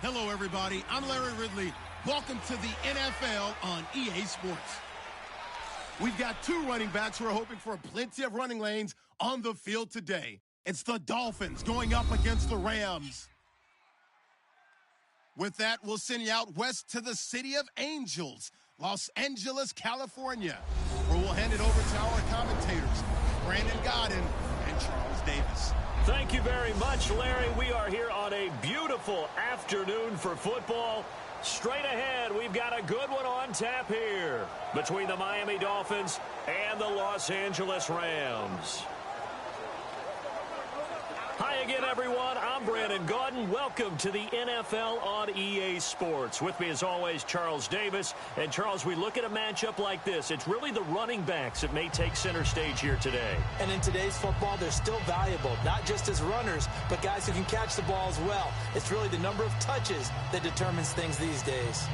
Hello, everybody. I'm Larry Ridley. Welcome to the NFL on EA Sports. We've got two running backs who are hoping for plenty of running lanes on the field today. It's the Dolphins going up against the Rams. With that, we'll send you out west to the City of Angels, Los Angeles, California, where we'll hand it over to our commentators, Brandon Godden and Charles Davis. Thank you very much, Larry. We are here on a beautiful afternoon for football. Straight ahead, we've got a good one on tap here between the Miami Dolphins and the Los Angeles Rams. Hi again, everyone. I'm Brandon Gaudin. Welcome to the NFL on EA Sports. With me, as always, Charles Davis. And, Charles, we look at a matchup like this. It's really the running backs that may take center stage here today. And in today's football, they're still valuable, not just as runners, but guys who can catch the ball as well. It's really the number of touches that determines things these days.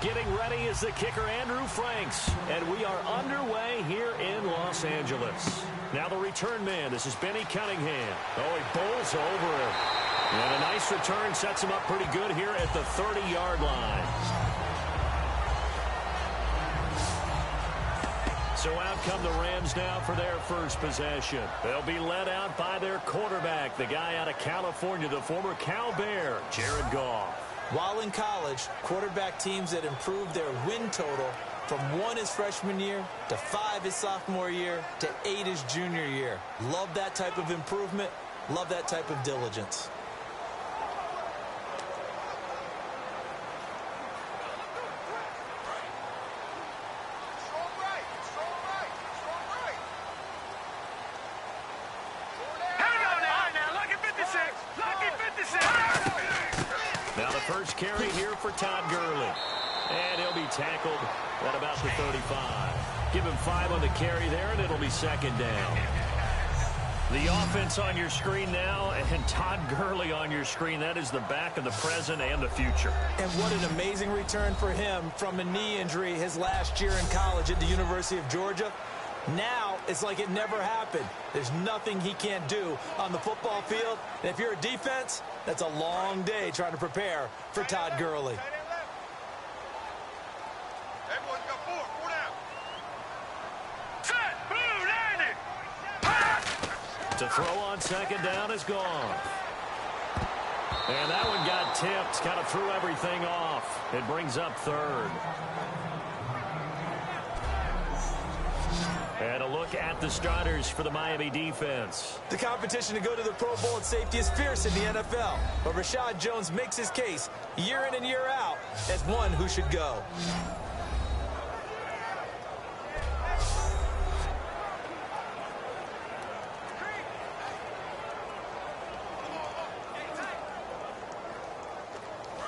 Getting ready is the kicker, Andrew Franks. And we are underway here in Los Angeles. Now the return man, this is Benny Cunningham. Oh, he bowls over him. And a nice return sets him up pretty good here at the 30-yard line. So out come the Rams now for their first possession. They'll be led out by their quarterback, the guy out of California, the former Cal Bear, Jared Goff. While in college, quarterback teams that improved their win total from 1 his freshman year to 5 his sophomore year to 8 his junior year. Love that type of improvement. Love that type of diligence. First carry here for Todd Gurley. And he'll be tackled at about the 35. Give him 5 on the carry there, and it'll be second down. The offense on your screen now, and Todd Gurley on your screen. That is the back of the present and the future. And what an amazing return for him from a knee injury his last year in college at the University of Georgia. Now, it's like it never happened. There's nothing he can't do on the football field. And if you're a defense, that's a long day trying to prepare for Todd Gurley. Everyone's got 4 down. Set, blue, landing. To throw on second down is gone. And that one got tipped, kind of threw everything off. It brings up third. And a look at the starters for the Miami defense. The competition to go to the Pro Bowl at safety is fierce in the NFL. But Rashad Jones makes his case year in and year out as one who should go.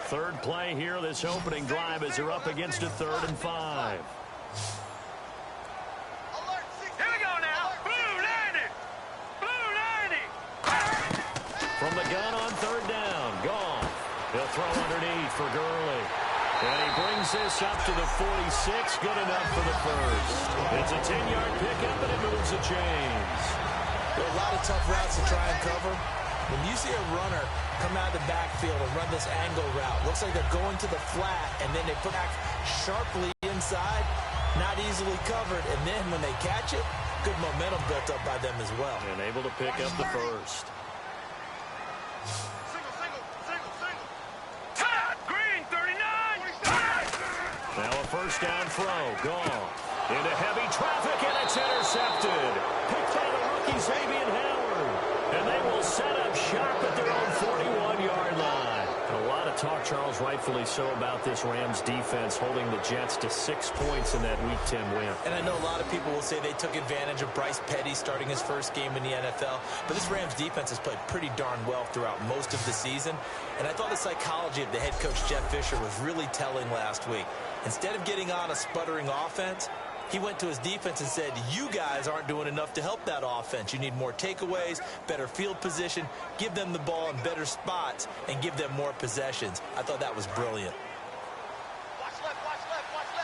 Third play here, this opening drive as they're up against a 3rd and 5. From the gun on 3rd down, Goff. He'll throw underneath for Gurley. And he brings this up to the 46, good enough for the first. It's a 10-yard pickup, and it moves the chains. There are a lot of tough routes to try and cover. When you see a runner come out of the backfield and run this angle route, looks like they're going to the flat, and then they put back sharply inside, not easily covered, and then when they catch it, good momentum built up by them as well. And able to pick up the first. Now a first down throw. Goff into heavy traffic, and it's intercepted. Picked by the rookie, Xavier Howard. And they will set up shop at their own 41-yard line. A lot of talk, Charles, rightfully so, about this Rams defense holding the Jets to 6 points in that Week 10 win. And I know a lot of people will say they took advantage of Bryce Petty starting his first game in the NFL, but this Rams defense has played pretty darn well throughout most of the season. And I thought the psychology of the head coach, Jeff Fisher, was really telling last week. Instead of getting on a sputtering offense, he went to his defense and said, you guys aren't doing enough to help that offense. You need more takeaways, better field position, give them the ball in better spots, and give them more possessions. I thought that was brilliant. Watch left, watch left, watch left.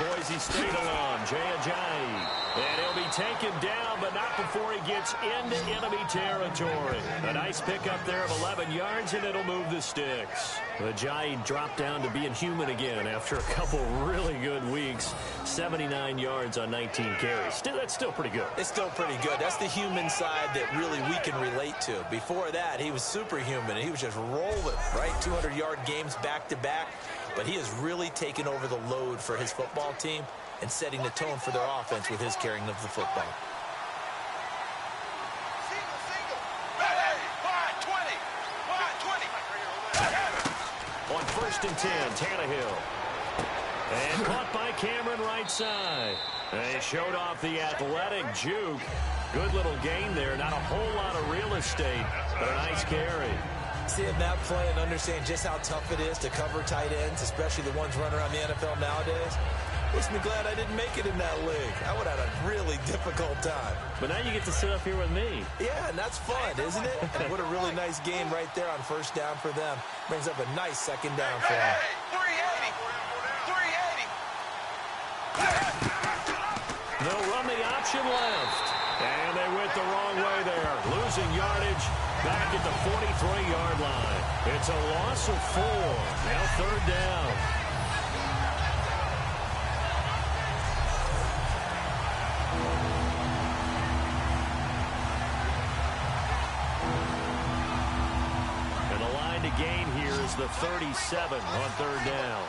Boise State alum, Jay Ajayi. And he'll be taken down, but not before he gets into enemy territory. A nice pickup there of 11 yards, and it'll move the sticks. Ajayi dropped down to being human again after a couple really good weeks. 79 yards on 19 carries. That's still pretty good. It's still pretty good. That's the human side that really we can relate to. Before that, he was superhuman. He was just rolling, right? 200-yard games back-to-back. But he has really taken over the load for his football team and setting the tone for their offense with his carrying of the football. On 1st and 10, Tannehill. And caught by Cameron right side. They showed off the athletic juke. Good little gain there. Not a whole lot of real estate, but a nice carry. Seeing that play and understand just how tough it is to cover tight ends, especially the ones running around the NFL nowadays, makes me glad I didn't make it in that league. I would have had a really difficult time. But now you get to sit up here with me. Yeah, and that's fun, isn't it? And what a really nice game right there on 1st down for them. Brings up a nice 2nd down for them. 380. They'll run the option left. And they went the wrong way there. Losing yardage back at the 43-yard line. It's a loss of 4. Now 3rd down. And the line to gain here is the 37 on 3rd down.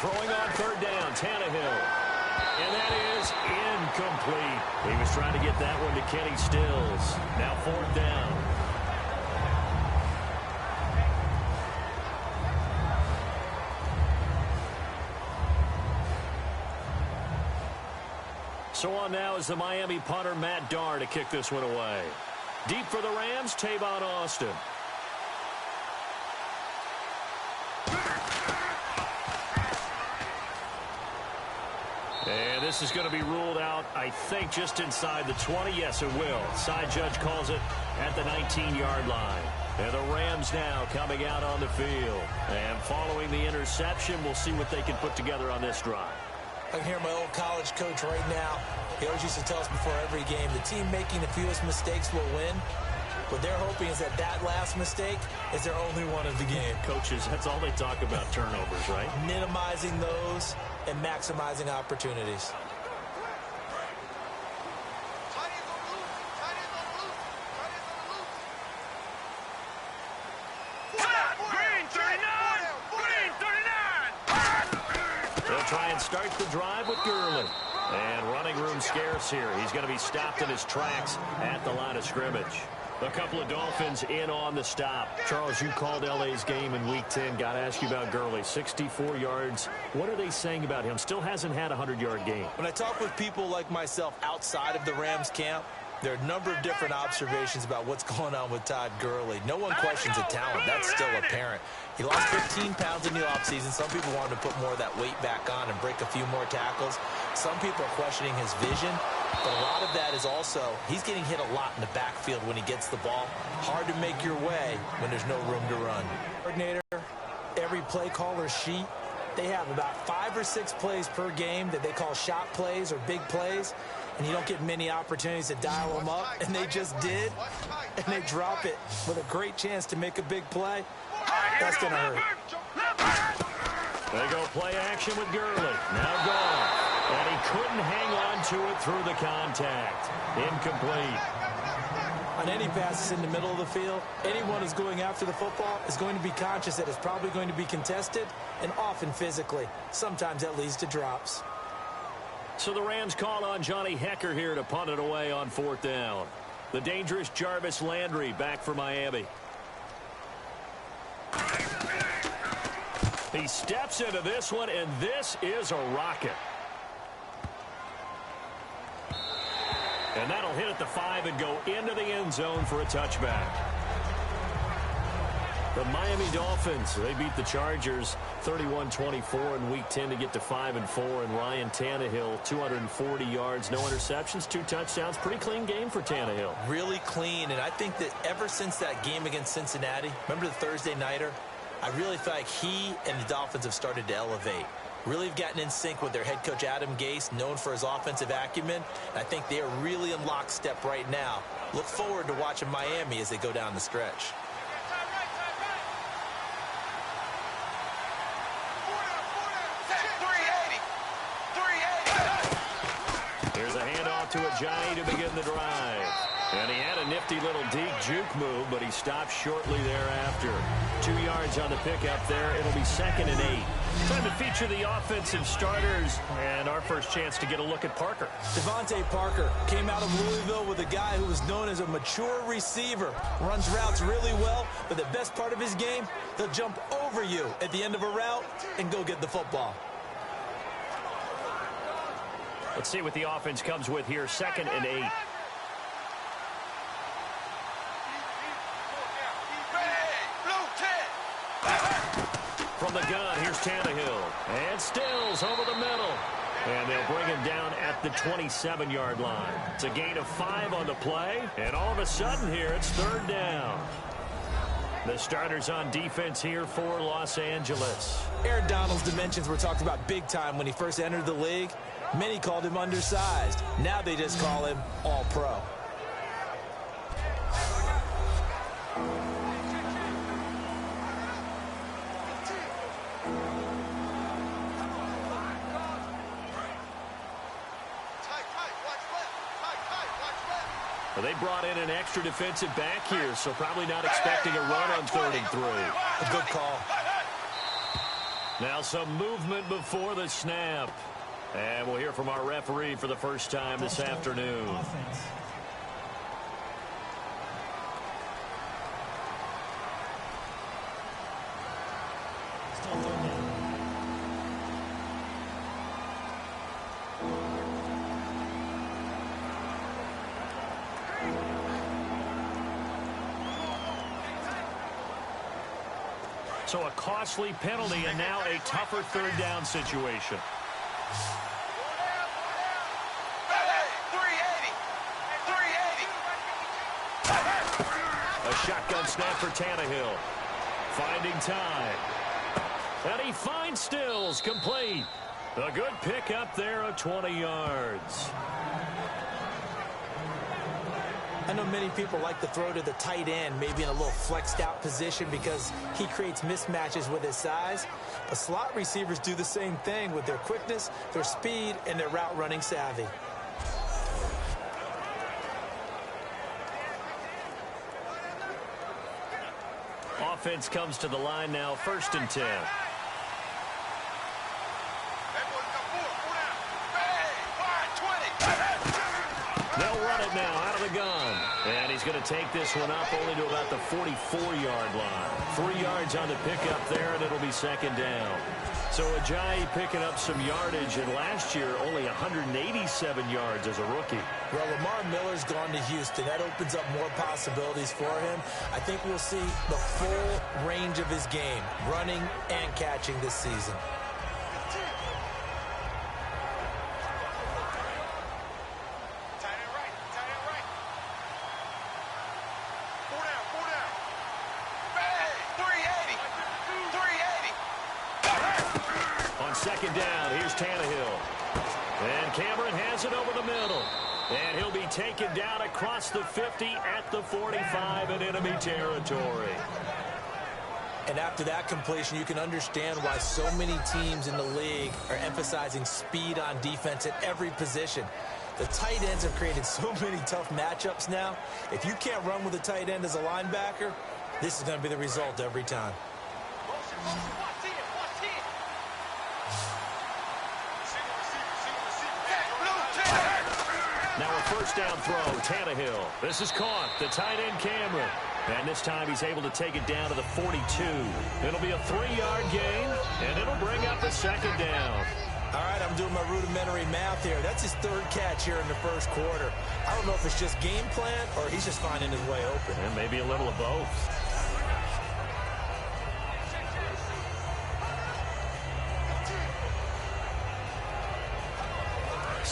Throwing on 3rd down, Tannehill. And that is incomplete. He was trying to get that one to Kenny Stills. Now 4th down. So on now is the Miami punter, Matt Darr, to kick this one away. Deep for the Rams, Tavon Austin. And this is going to be ruled out, I think, just inside the 20. Yes, it will. Side judge calls it at the 19-yard line. And the Rams now coming out on the field. And following the interception, we'll see what they can put together on this drive. I can hear my old college coach right now. He always used to tell us before every game, the team making the fewest mistakes will win. What they're hoping is that that last mistake is their only one of the game. Coaches, that's all they talk about, turnovers, right? Minimizing those and maximizing opportunities. They'll try and start the drive with Gurley. And running room scarce here. He's going to be stopped in his tracks at the line of scrimmage. A couple of Dolphins in on the stop. Charles, you called LA's game in Week 10. Got to ask you about Gurley. 64 yards. What are they saying about him? Still hasn't had a 100-yard game. When I talk with people like myself outside of the Rams camp, there are a number of different observations about what's going on with Todd Gurley. No one questions the talent. That's still apparent. He lost 15 pounds in the offseason. Some people wanted to put more of that weight back on and break a few more tackles. Some people are questioning his vision. But a lot of that is also, he's getting hit a lot in the backfield when he gets the ball. Hard to make your way when there's no room to run. Coordinator, every play caller sheet, they have about 5 or 6 plays per game that they call shot plays or big plays. And you don't get many opportunities to dial them up. And they just did. And they drop it with a great chance to make a big play. That's going to hurt. They go play action with Gurley. Now gone. And he couldn't hang on to it through the contact. Incomplete. On any passes in the middle of the field, anyone who's going after the football is going to be conscious that it's probably going to be contested and often physically. Sometimes that leads to drops. So the Rams call on Johnny Hecker here to punt it away on 4th down. The dangerous Jarvis Landry back for Miami. He steps into this one, and this is a rocket. And that'll hit at the 5 and go into the end zone for a touchback. The Miami Dolphins, they beat the Chargers 31-24 in Week 10 to get to 5-4. And Ryan Tannehill, 240 yards, no interceptions, 2 touchdowns. Pretty clean game for Tannehill. Really clean, and I think that ever since that game against Cincinnati, remember the Thursday nighter? I really feel like he and the Dolphins have started to elevate. Really have gotten in sync with their head coach Adam Gase, known for his offensive acumen. And I think they are really in lockstep right now. Look forward to watching Miami as they go down the stretch. Here's a handoff to Ajayi to begin the drive. And he had a nifty little deep juke move, but he stopped shortly thereafter. 2 yards on the pickup there. It'll be 2nd and 8. Time to feature the offensive starters, and our first chance to get a look at Parker. Devontae Parker came out of Louisville with a guy who was known as a mature receiver. Runs routes really well, but the best part of his game, he'll jump over you at the end of a route and go get the football. Let's see what the offense comes with here. 2nd and 8. From the gun, here's Tannehill. And Stills over the middle. And they'll bring him down at the 27-yard line. It's a gain of 5 on the play. And all of a sudden here, it's 3rd down. The starters on defense here for Los Angeles. Aaron Donald's dimensions were talked about big time when he first entered the league. Many called him undersized. Now they just call him all-pro. Well, they brought in an extra defensive back here, so probably not expecting a run on 3rd and 3. A good call. Now some movement before the snap. And we'll hear from our referee for the first time this afternoon. So a costly penalty and now a tougher 3rd down situation. A shotgun snap for Tannehill. Finding time. And he finds Stills, complete. A good pickup there of 20 yards. I know many people like to throw to the tight end, maybe in a little flexed out position because he creates mismatches with his size. But slot receivers do the same thing with their quickness, their speed, and their route running savvy. Offense comes to the line now, 1st and 10. They'll run it now out of the gun. And he's going to take this one up only to about the 44-yard line. 3 yards on the pickup there, and it'll be 2nd down. So Ajayi picking up some yardage, and last year only 187 yards as a rookie. Well, Lamar Miller's gone to Houston. That opens up more possibilities for him. I think we'll see the full range of his game, running and catching this season. Second down, here's Tannehill. And Cameron has it over the middle. And he'll be taken down across the 50 at the 45 in enemy territory. And after that completion, you can understand why so many teams in the league are emphasizing speed on defense at every position. The tight ends have created so many tough matchups now. If you can't run with a tight end as a linebacker, this is going to be the result every time. Now a 1st down throw, Tannehill. This is caught, the tight end Cameron. And this time he's able to take it down to the 42. It'll be a 3-yard gain, and it'll bring up a 2nd down. All right, I'm doing my rudimentary math here. That's his 3rd catch here in the 1st quarter. I don't know if it's just game plan or he's just finding his way open. And maybe a little of both.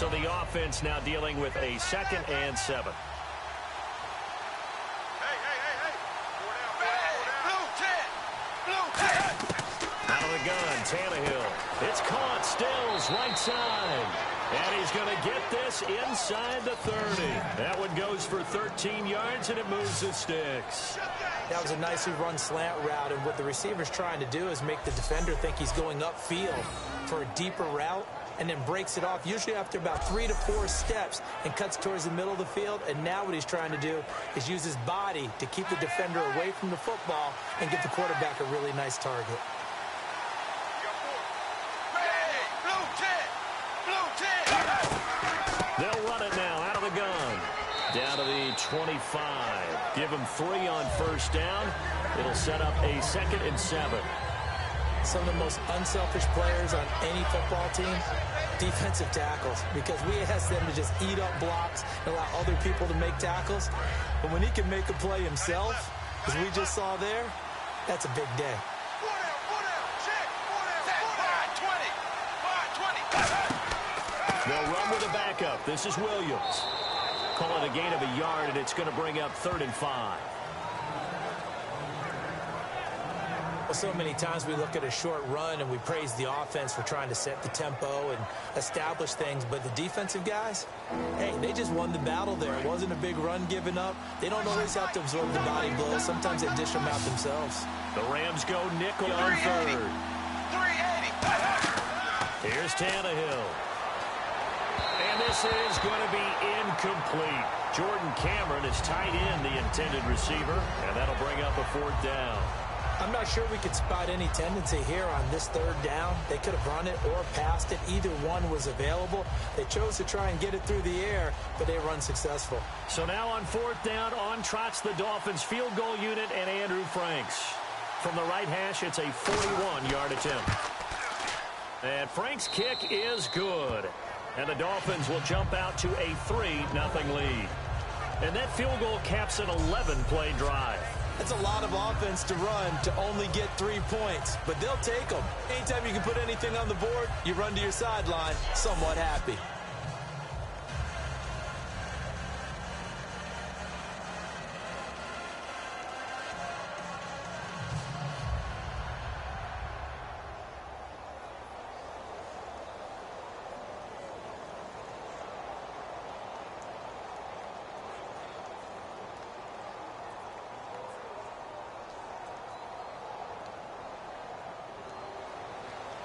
So the offense now dealing with a 2nd and 7. Out of the gun, Tannehill. It's caught, Stills, right side. And he's going to get this inside the 30. That one goes for 13 yards, and it moves the sticks. That was a nicely run slant route, and what the receiver's trying to do is make the defender think he's going upfield for a deeper route, and then breaks it off, usually after about 3 to 4 steps, and cuts towards the middle of the field. And now what he's trying to do is use his body to keep the defender away from the football and get the quarterback a really nice target. They'll run it now out of the gun. Down to the 25. Give him 3 on first down. It'll set up a 2nd and 7. Some of the most unselfish players on any football team, defensive tackles, because we ask them to just eat up blocks and allow other people to make tackles. But when he can make a play himself, as we just saw there, that's a big day. They'll run with a backup. This is Williams. Call it a gain of a yard, and it's going to bring up 3rd and 5. Well, so many times we look at a short run and we praise the offense for trying to set the tempo and establish things, but the defensive guys, hey, they just won the battle there. It wasn't a big run given up. They don't always have to absorb the body blows. Sometimes they dish them out themselves. The Rams go nickel on 3rd. 380. Here's Tannehill. And this is going to be incomplete. Jordan Cameron is tight end, the intended receiver, and that'll bring up a 4th down. I'm not sure we could spot any tendency here on this 3rd down. They could have run it or passed it. Either one was available. They chose to try and get it through the air, but they were unsuccessful. So now on 4th down, on trots the Dolphins field goal unit and Andrew Franks. From the right hash, it's a 41-yard attempt. And Franks' kick is good. And the Dolphins will jump out to a 3-0 lead. And that field goal caps an 11-play drive. That's a lot of offense to run to only get 3 points, but they'll take them. Anytime you can put anything on the board, you run to your sideline somewhat happy.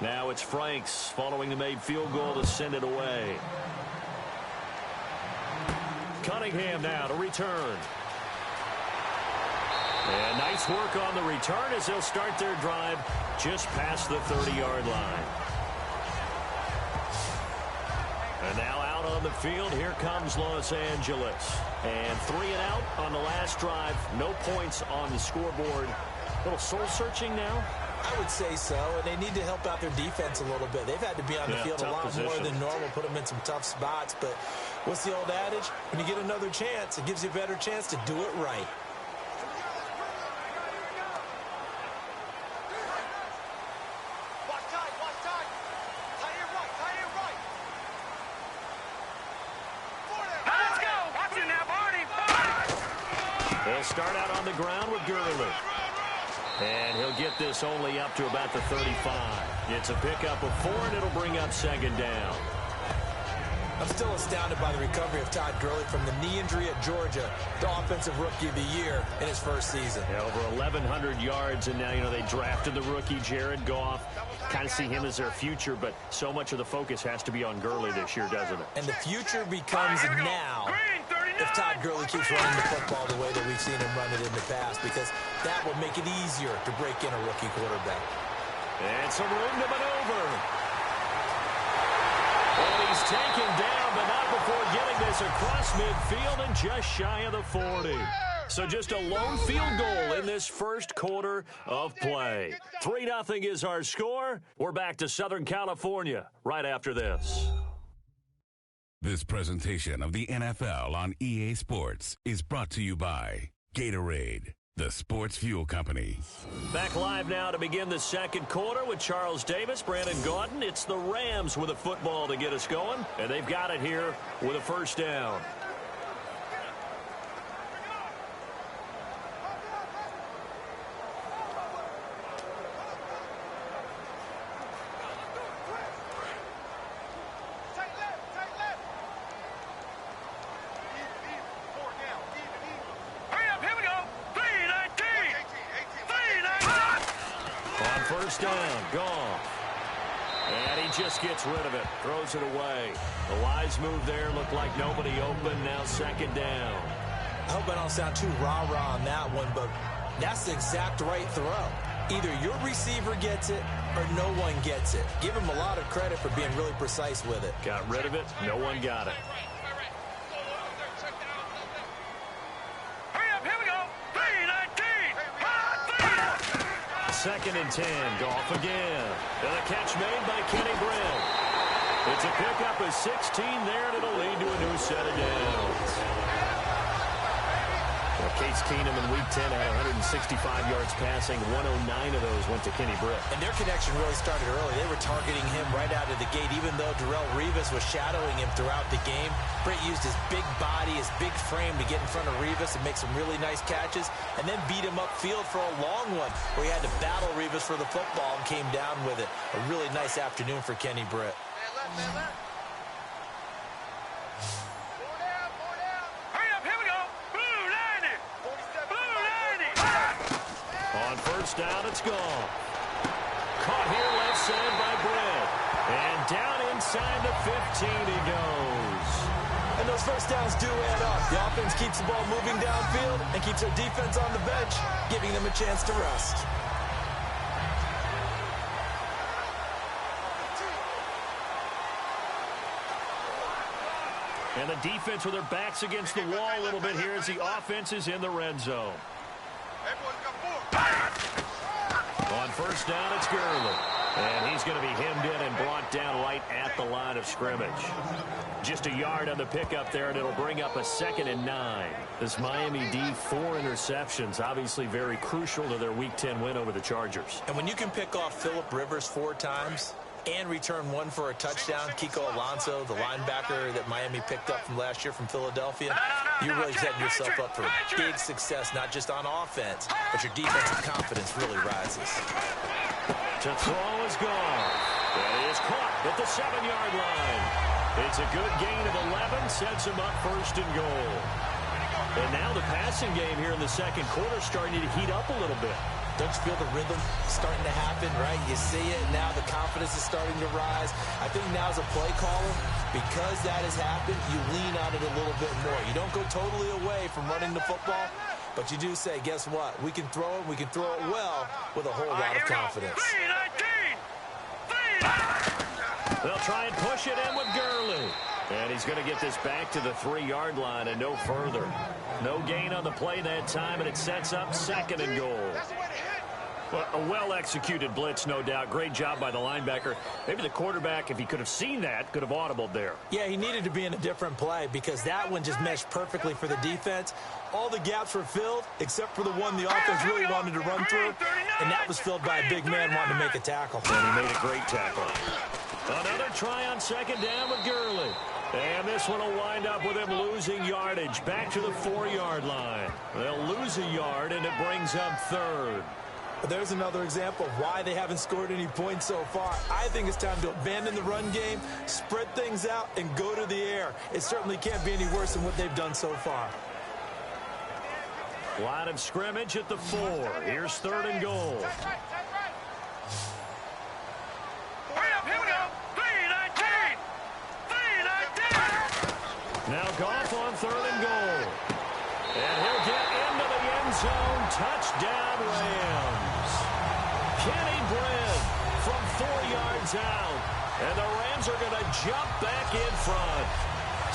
Now it's Franks following the made field goal to send it away. Cunningham now to return. And nice work on the return as they'll start their drive just past the 30-yard line. And now out on the field, here comes Los Angeles. And 3 and out on the last drive. No points on the scoreboard. A little soul-searching now. I would say so, and they need to help out their defense a little bit. They've had to be on the field a lot more than normal, put them in some tough spots. But what's the old adage? When you get another chance, it gives you a better chance to do it right. Let's go. Watch it now, Barney. They'll start out on the ground with Gurley. And he'll get this only up to about the 35. It's a pickup of 4, and it'll bring up 2nd down. I'm still astounded by the recovery of Todd Gurley from the knee injury at Georgia, the offensive rookie of the year in his first season. Yeah, over 1,100 yards, and now, they drafted the rookie Jared Goff. Kind of see him as their future, but so much of the focus has to be on Gurley this year, doesn't it? And the future becomes now if Todd Gurley keeps running the football the way that we've seen him run it in the past, because that will make it easier to break in a rookie quarterback. And some room to maneuver. And he's taken down, but not before getting this across midfield and just shy of the 40. So just a lone field goal in this first quarter of play. 3-0 is our score. We're back to Southern California right after this. This presentation of the NFL on EA Sports is brought to you by Gatorade, the Sports Fuel Company. Back live now to begin the second quarter with Charles Davis, Brandon Gaudin. It's the Rams with a football to get us going, and they've got it here with a first down. First down, gone. And he just gets rid of it, throws it away. The wise move there, looked like nobody open, now second down. I hope I don't sound too rah-rah on that one, but that's the exact right throw. Either your receiver gets it or no one gets it. Give him a lot of credit for being really precise with it. Got rid of it, no one got it. Second and 10, Goff again. And a catch made by Kenny Britt. It's a pickup of 16 there, and it'll lead to a new set of downs. Well, Case Keenum in Week 10 had 165 yards passing. 109 of those went to Kenny Britt. And their connection really started early. They were targeting him right out of the gate, even though Darrelle Revis was shadowing him throughout the game. Britt used his big body, his big frame to get in front of Revis and make some really nice catches, and then beat him upfield for a long one where he had to battle Revis for the football and came down with it. A really nice afternoon for Kenny Britt. On first down, it's gone. Caught here left side by Britt. And down inside the 15 he goes. And those first downs do add up. The offense keeps the ball moving downfield and keeps their defense on the bench, giving them a chance to rest. And the defense with their backs against the wall a little bit here as the offense is in the red zone. On first down, it's Gurley. And he's going to be hemmed in and brought down right at the line of scrimmage. Just a yard on the pickup there, and it'll bring up a 2nd and 9. This Miami D, 4 interceptions, obviously very crucial to their Week 10 win over the Chargers. And when you can pick off Phillip Rivers 4 times and return one for a touchdown, Kiko Alonso, the linebacker that Miami picked up from last year from Philadelphia, you're really setting yourself up for big success, not just on offense, but your defensive confidence really rises. To throw is gone. And he is caught at the 7-yard line. It's a good gain of 11, sets him up first and goal. And now the passing game here in the second quarter starting to heat up a little bit. Don't you feel the rhythm starting to happen, right? You see it, now the confidence is starting to rise. I think now as a play caller, because that has happened, you lean on it a little bit more. You don't go totally away from running the football, but you do say, guess what? We can throw it, we can throw it well with a whole lot of confidence. They'll try and push it in with Gurley. And he's going to get this back to the 3-yard line and no further. No gain on the play that time, and it sets up 2nd and goal. Well, a well-executed blitz, no doubt. Great job by the linebacker. Maybe the quarterback, if he could have seen that, could have audibled there. Yeah, he needed to be in a different play because that one just meshed perfectly for the defense. All the gaps were filled except for the one the offense really wanted to run through, and that was filled by a big man wanting to make a tackle. And he made a great tackle. Another try on 2nd down with Gurley. And this one will wind up with him losing yardage back to the 4-yard line. They'll lose a yard, and it brings up 3rd. But there's another example of why they haven't scored any points so far. I think it's time to abandon the run game, spread things out, and go to the air. It certainly can't be any worse than what they've done so far. Line of scrimmage at the 4. Here's 3rd and goal. Now Goff on 3rd and goal. And he'll get into the end zone. Touchdown, Rams. Kenny Britt from 4 yards out. And the Rams are going to jump back in front.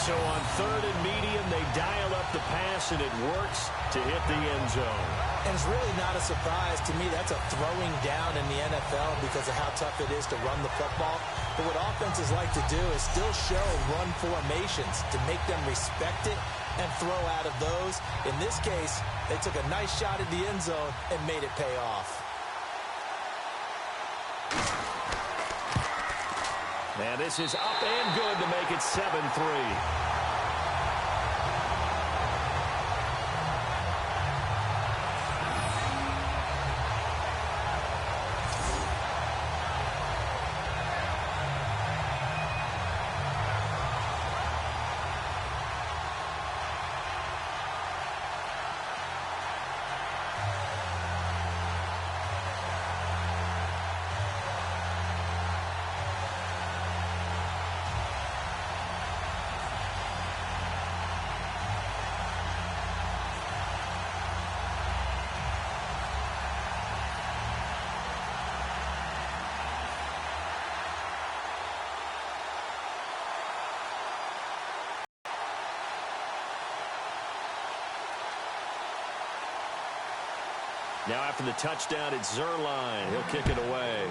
So on 3rd and medium, they dial up the pass, and it works to hit the end zone. And it's really not a surprise to me. That's a throwing down in the NFL because of how tough it is to run the football. But what offenses like to do is still show run formations to make them respect it and throw out of those. In this case, they took a nice shot at the end zone and made it pay off. And this is up and good to make it 7-3. Now after the touchdown, it's Zerline. He'll kick it away.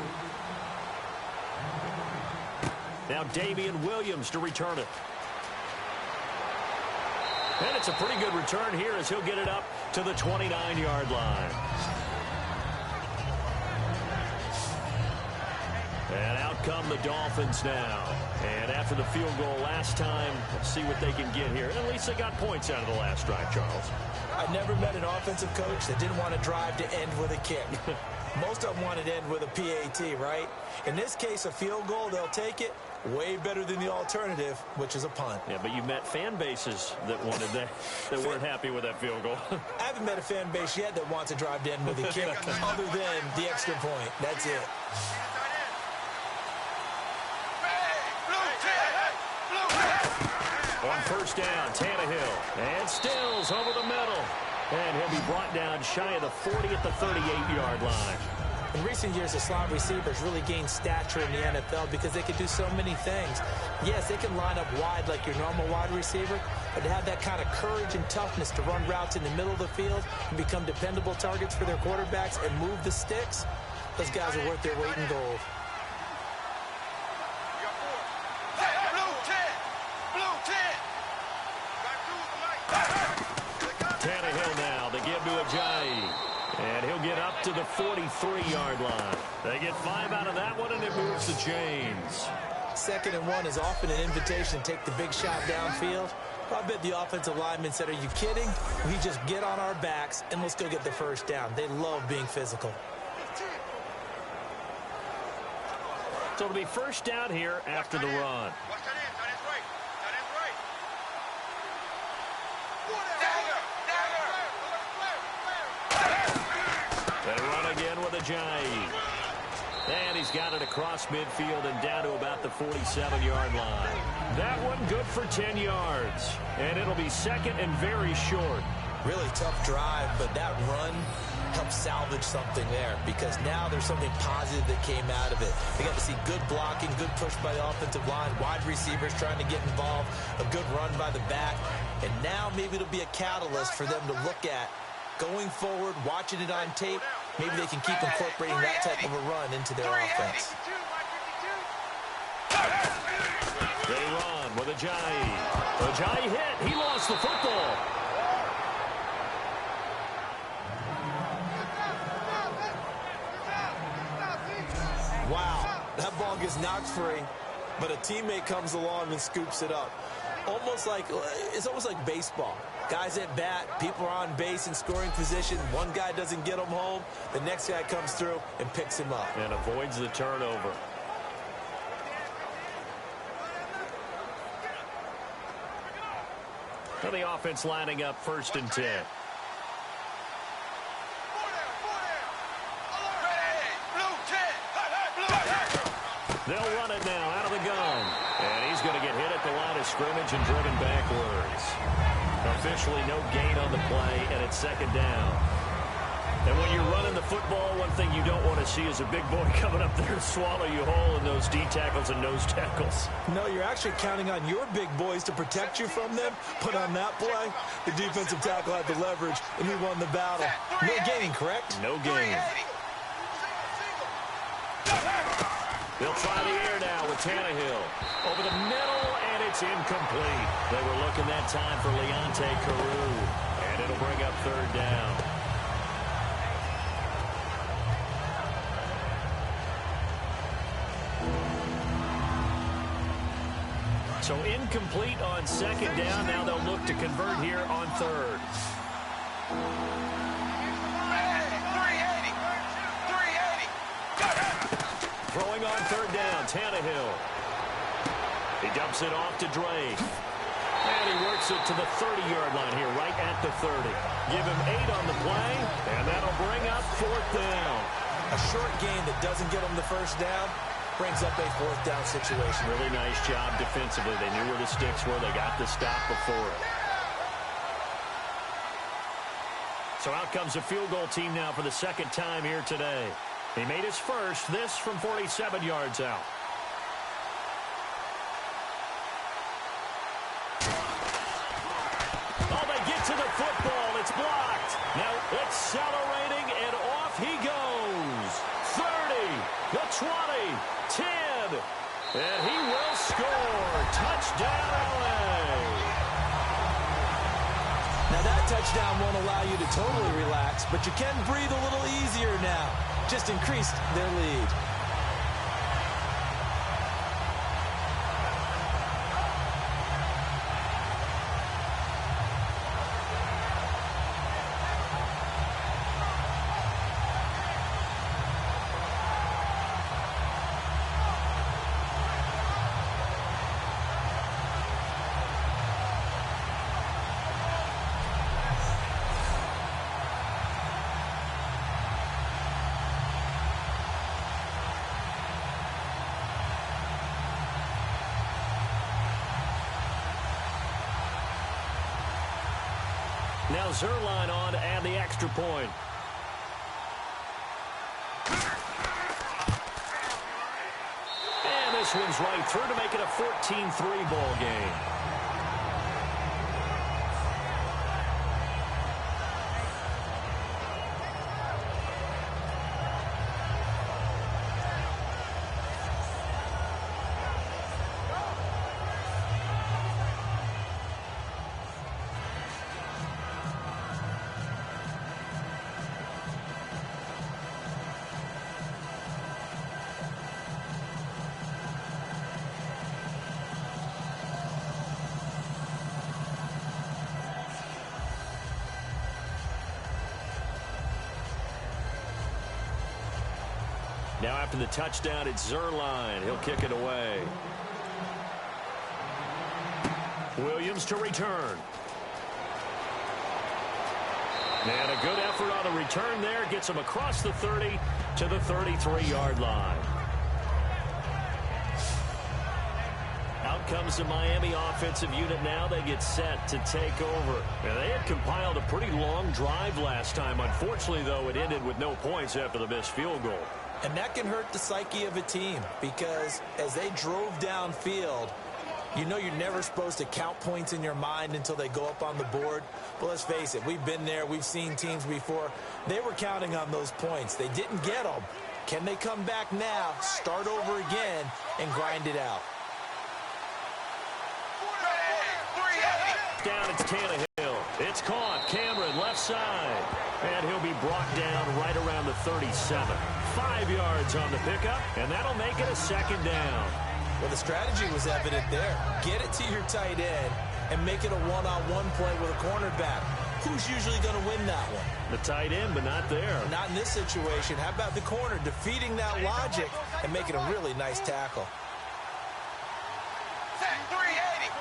Now Damian Williams to return it. And it's a pretty good return here as he'll get it up to the 29-yard line. And out come the Dolphins now. And after the field goal last time, let's see what they can get here. At least they got points out of the last drive, Charles. I've never met an offensive coach that didn't want to drive to end with a kick. Most of them wanted to end with a PAT, right? In this case, a field goal, they'll take it. Way better than the alternative, which is a punt. Yeah, but you met fan bases that wanted that weren't happy with that field goal. I haven't met a fan base yet that wants to drive to end with a kick other than the extra point. That's it. On first down, Tannehill. And Stills over the middle. And he'll be brought down shy of the 40 at the 38-yard line. In recent years, the slot receivers really gained stature in the NFL because they can do so many things. Yes, they can line up wide like your normal wide receiver, but to have that kind of courage and toughness to run routes in the middle of the field and become dependable targets for their quarterbacks and move the sticks, those guys are worth their weight in gold. Tannehill now, they give to Ajayi. And he'll get up to the 43-yard line. They get 5 out of that one, and it moves to James. 2nd and 1 is often an invitation to take the big shot downfield. I bet the offensive lineman said, are you kidding? We just get on our backs, and let's go get the first down. They love being physical. So it'll be first down here after the run. They run again with Ajayi. And he's got it across midfield and down to about the 47-yard line. That one good for 10 yards. And it'll be second and very short. Really tough drive, but that run helped salvage something there because now there's something positive that came out of it. They got to see good blocking, good push by the offensive line, wide receivers trying to get involved, a good run by the back. And now maybe it'll be a catalyst for them to look at going forward, watching it on tape. Maybe they can keep incorporating that type of a run into their offense. They run with Ajayi. Ajayi hit. He lost the football. Wow, that ball gets knocked free, but a teammate comes along and scoops it up. It's almost like baseball. Guys at bat, people are on base in scoring position. One guy doesn't get him home. The next guy comes through and picks him up. And avoids the turnover. So the offense lining up 1st and 10. They'll run it now out of the gun. And he's going to get hit at the line of scrimmage and driven backwards. Officially no gain on the play, and it's 2nd down. And when you're running the football, one thing you don't want to see is a big boy coming up there and swallow you whole in those D tackles and nose tackles. No, you're actually counting on your big boys to protect you from them. But on that play, the defensive tackle had the leverage, and he won the battle. No gain, correct? No gain. They'll try the air now with Tannehill. Over the middle, and It's incomplete. They were looking that time for Leonte Carew. And it'll bring up third down. So incomplete on second down. Now they'll look to convert here on third. 380. Throwing on third down, Tannehill. He dumps it off to Drake. And he works it to the 30-yard line here, right at the 30. Give him 8 on the play, and that'll bring up fourth down. A short gain that doesn't get him the first down brings up a fourth down situation. Really nice job defensively. They knew where the sticks were. They got the stop before it. So out comes a field goal team now for the second time here today. He made his first, this from 47 yards out. Oh, they get to the football. It's blocked. Now accelerating, and off he goes. 30, the 20, 10, and he will score. Touchdown, LA. Now that touchdown won't allow you to totally relax, but you can breathe a little easier now. Just increased their lead. Now Zerline on to add the extra point. And this one's right through to make it a 14-3 ball game. Now after the touchdown, it's Zerline. He'll kick it away. Williams to return. And a good effort on the return there. Gets him across the 30 to the 33-yard line. Out comes the Miami offensive unit now. They get set to take over. And they had compiled a pretty long drive last time. Unfortunately, though, it ended with no points after the missed field goal. And that can hurt the psyche of a team because as they drove downfield, you know you're never supposed to count points in your mind until they go up on the board. But let's face it, we've been there. We've seen teams before. They were counting on those points. They didn't get them. Can they come back now, start over again, and grind it out? Down, it's Tannehill. It's caught. Cameron, left side. And he'll be brought down right around the 37. 5 yards on the pickup, and that'll make it a second down. Well, the strategy was evident there. Get it to your tight end and make it a one-on-one play with a cornerback. Who's usually going to win that one? The tight end, but not there. Not in this situation. How about the corner defeating that logic and making a really nice tackle? 380.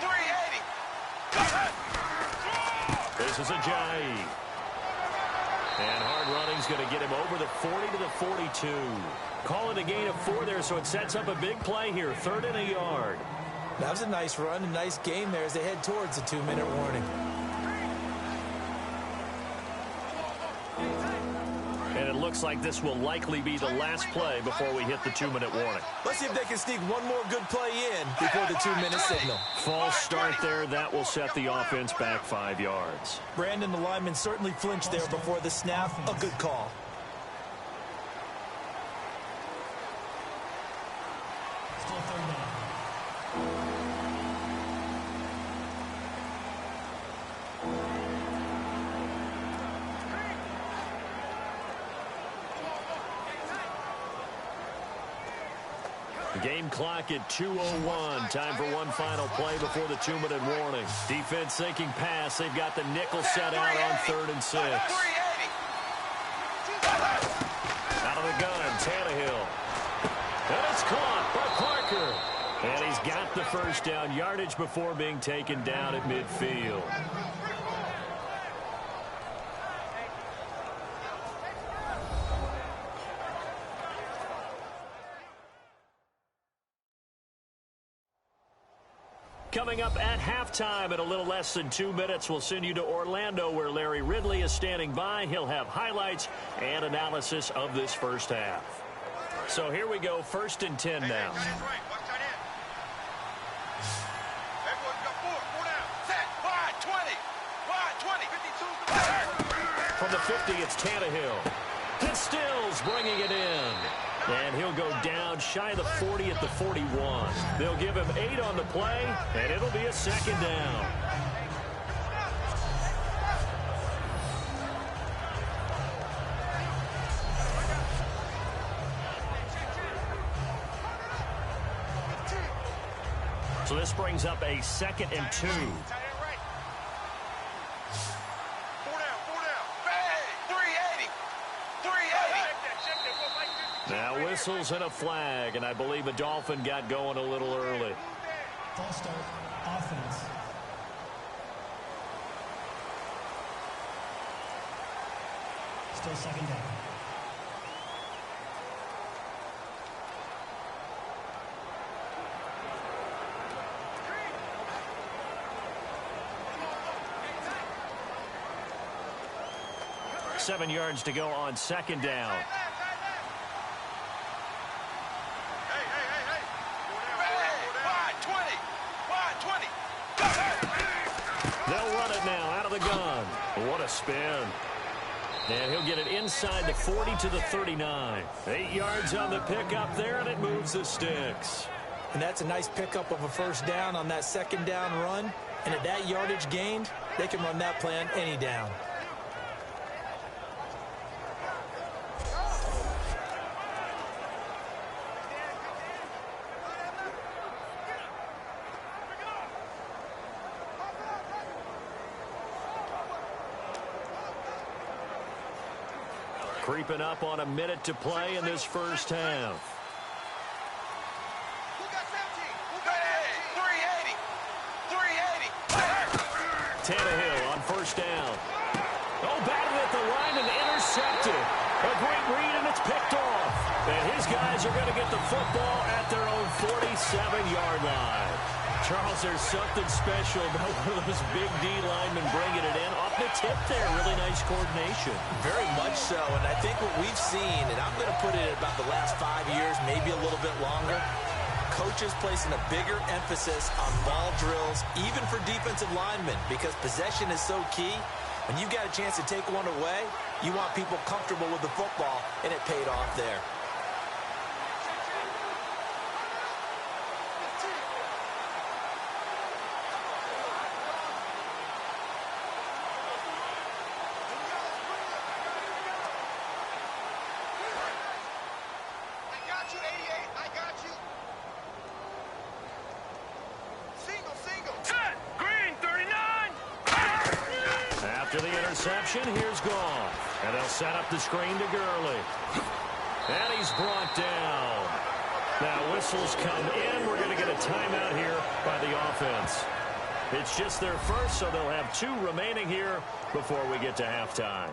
380. This is Ajayi. And hard running's going to get him over the 40 to the 42. Call it a gain of 4 there, so it sets up a big play here. 3rd and a yard. That was a nice run, a nice gain there as they head towards the 2-minute warning. And it looks like this will likely be the last play before we hit the 2-minute warning. Let's see if they can sneak one more good play in before the 2-minute signal. False start there. That will set the offense back 5 yards. Brandon, the lineman, certainly flinched there before the snap. A good call. Game clock at 2:01. Time for one final play before the 2-minute warning. Defense thinking pass. They've got the nickel set out on 3rd and 6. Out of the gun, Tannehill. And it's caught by Parker. And he's got the first down, yardage before being taken down at midfield. Coming up at halftime in a little less than 2 minutes, we'll send you to Orlando where Larry Ridley is standing by. He'll have highlights and analysis of this first half. So here we go, 1st and 10 now. From the 50, it's Tannehill. And Stills bringing it in. And he'll go down shy of the 40 at the 41. They'll give him 8 on the play, and it'll be a 2nd down. So this brings up a 2nd and 2. Now whistles and a flag, and I believe a Dolphin got going a little early. False start, offense. Still 2nd down. Seven yards to go on 2nd down. They'll run it now out of the gun. What a spin. And he'll get it inside the 40 to the 39. 8 yards on the pickup there, and it moves the sticks. And that's a nice pickup of a 1st down on that 2nd down run. And at that yardage gained, they can run that play on any down. Creeping up on a minute to play in this first half. Tannehill on 1st down. Oh, batted at the line and intercepted. A great read, and it's picked off. And his guys are going to get the football at their own 47-yard line. Charles, there's something special about one of those big D linemen bringing it in. Off the tip there, really nice coordination. Very much so, and I think what we've seen, and I'm going to put it at about the last 5 years, maybe a little bit longer, coaches placing a bigger emphasis on ball drills, even for defensive linemen, because possession is so key. When you've got a chance to take one away, you want people comfortable with the football, and it paid off there. Here's Goff. And they'll set up the screen to Gurley. And he's brought down. Now whistles come in. We're going to get a timeout here by the offense. It's just their first, so they'll have 2 remaining here before we get to halftime.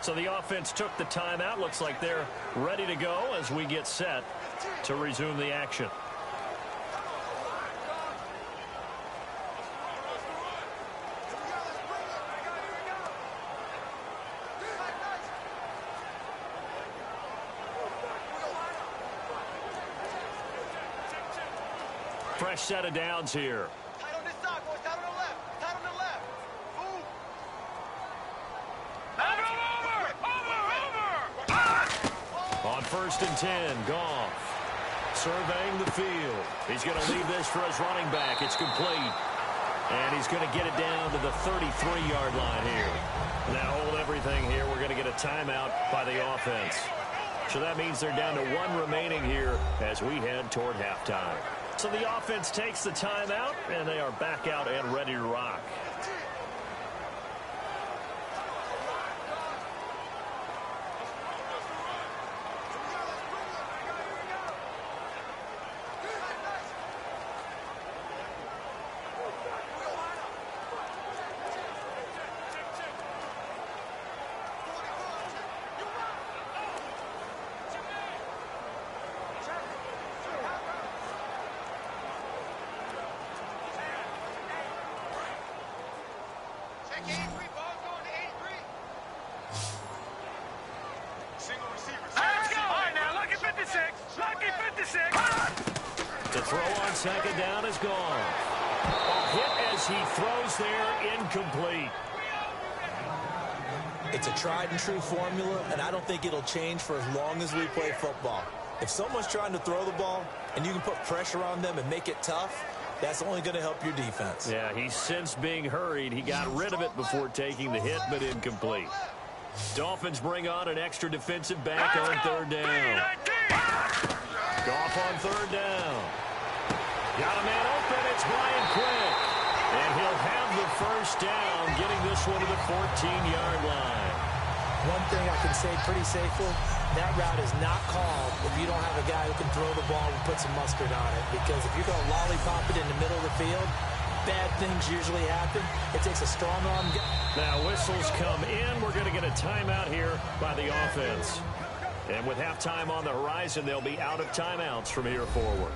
So the offense took the timeout. Looks like they're ready to go as we get set to resume the action. Fresh set of downs here. Tight on this side, boys. Tight on the left. Tight on the left. Move. On 1st and 10, Goff surveying the field. He's going to leave this for his running back. It's complete. And he's going to get it down to the 33-yard line here. Now hold everything here. We're going to get a timeout by the offense. So that means they're down to 1 remaining here as we head toward halftime. So the offense takes the timeout, and they are back out and ready to rock. The throw on second down is gone. A hit as he throws there, incomplete. It's a tried and true formula, and I don't think it'll change for as long as we play football. If someone's trying to throw the ball and you can put pressure on them and make it tough, that's only going to help your defense. Yeah, he's since being hurried. He got rid of it before taking the hit, but incomplete. Dolphins bring on an extra defensive back on third down. Goff on third down. Got a man open. It's Brian Quick. And he'll have the first down, getting this one to the 14-yard line. One thing I can say pretty safely, that route is not called if you don't have a guy who can throw the ball and put some mustard on it. Because if you're going to lollipop it in the middle of the field, bad things usually happen. It takes a strong arm. Now whistles come in. We're going to get a timeout here by the offense. And with halftime on the horizon, they'll be out of timeouts from here forward.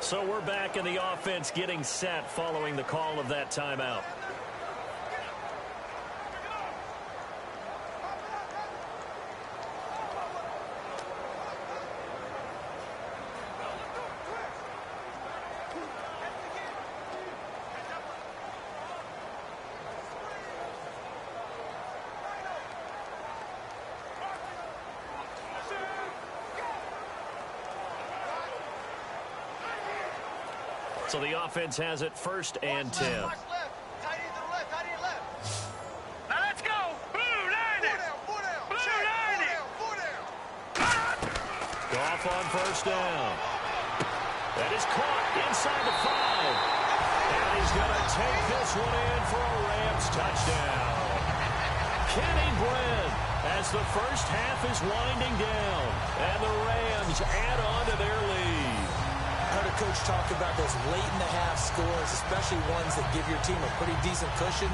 So we're back in the offense getting set following the call of that timeout. So the offense has it 1st and 10. Now let's go. Blue 90. Blue 90. Goff on 1st down. That is caught inside the 5. And he's going to take this one in for a Rams touchdown. Kenny Brent as the first half is winding down. And the Rams add on to their lead. I heard a coach talk about those late-in-the-half scores, especially ones that give your team a pretty decent cushion.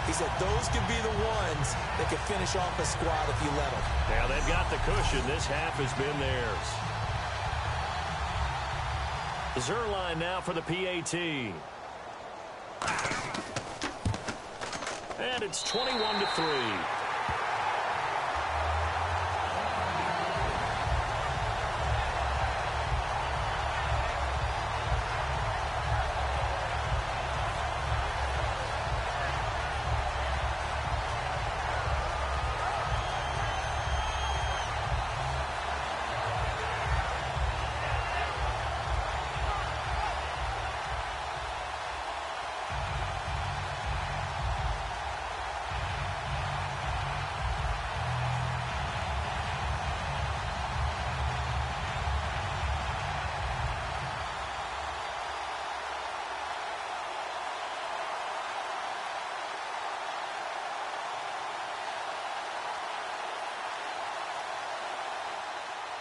He said those could be the ones that could finish off a squad if you let them. Now they've got the cushion. This half has been theirs. Zerline now for the PAT. And it's 21-3.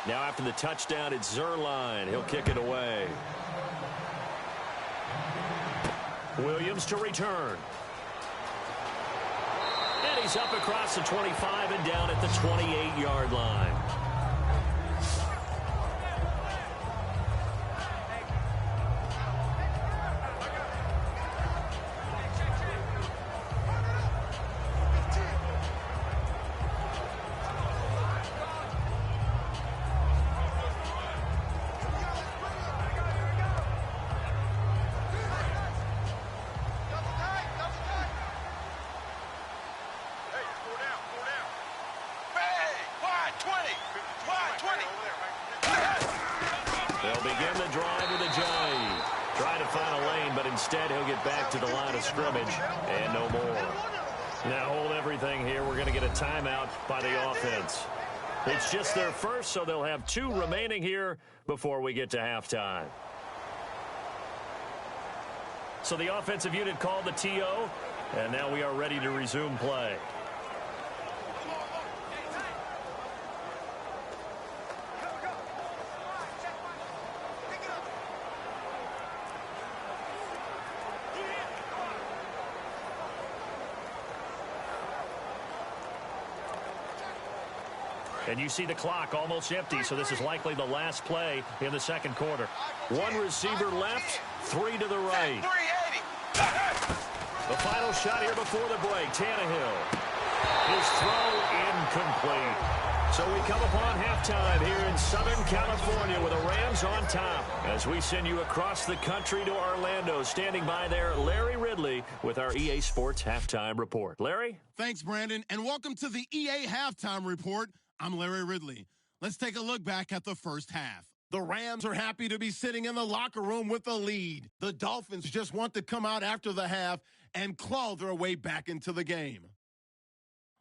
Now after the touchdown, it's Zerline. He'll kick it away. Williams to return. And he's up across the 25 and down at the 28-yard line. back to the line of scrimmage, and no more. Now hold everything here. We're going to get a timeout by the offense. It's just their first, so they'll have 2 remaining here before we get to halftime. So the offensive unit called the TO, and now we are ready to resume play. And you see the clock almost empty, so this is likely the last play in the second quarter. 1 receiver left, 3 to the right. The final shot here before the break. Tannehill. His throw incomplete. So we come upon halftime here in Southern California with the Rams on top. As we send you across the country to Orlando, standing by there, Larry Ridley with our EA Sports Halftime Report. Larry? Thanks, Brandon, and welcome to the EA Halftime Report. I'm Larry Ridley. Let's take a look back at the first half. The Rams are happy to be sitting in the locker room with a lead. The Dolphins just want to come out after the half and claw their way back into the game.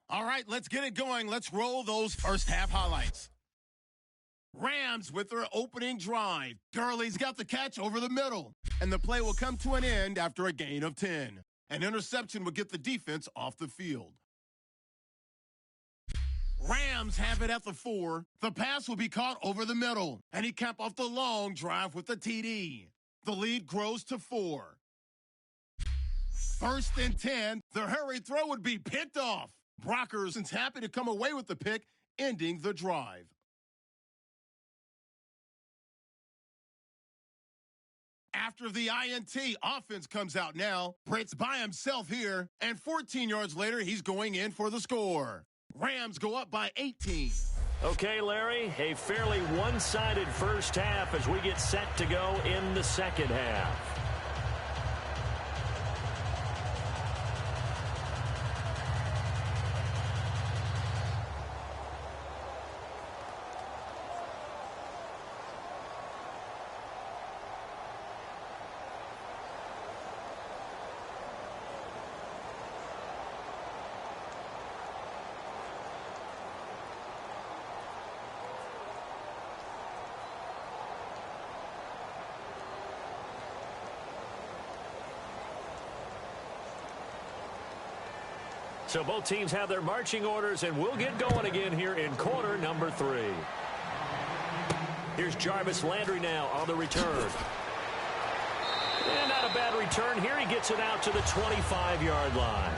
All right, let's get it going. Let's roll those first half highlights. Rams with their opening drive. Gurley's got the catch over the middle, and the play will come to an end after a gain of 10. An interception will get the defense off the field. Rams have it at the 4. The pass will be caught over the middle, and he capped off the long drive with the TD. The lead grows to 4. 1st and 10. The hurry throw would be picked off. Brockers is happy to come away with the pick, ending the drive. After the INT, offense comes out now. Britt's by himself here, and 14 yards later, he's going in for the score. Rams go up by 18. Okay, Larry, a fairly one-sided first half as we get set to go in the second half. So both teams have their marching orders, and we'll get going again here in quarter number 3. Here's Jarvis Landry now on the return. And not a bad return here. He gets it out to the 25-yard line.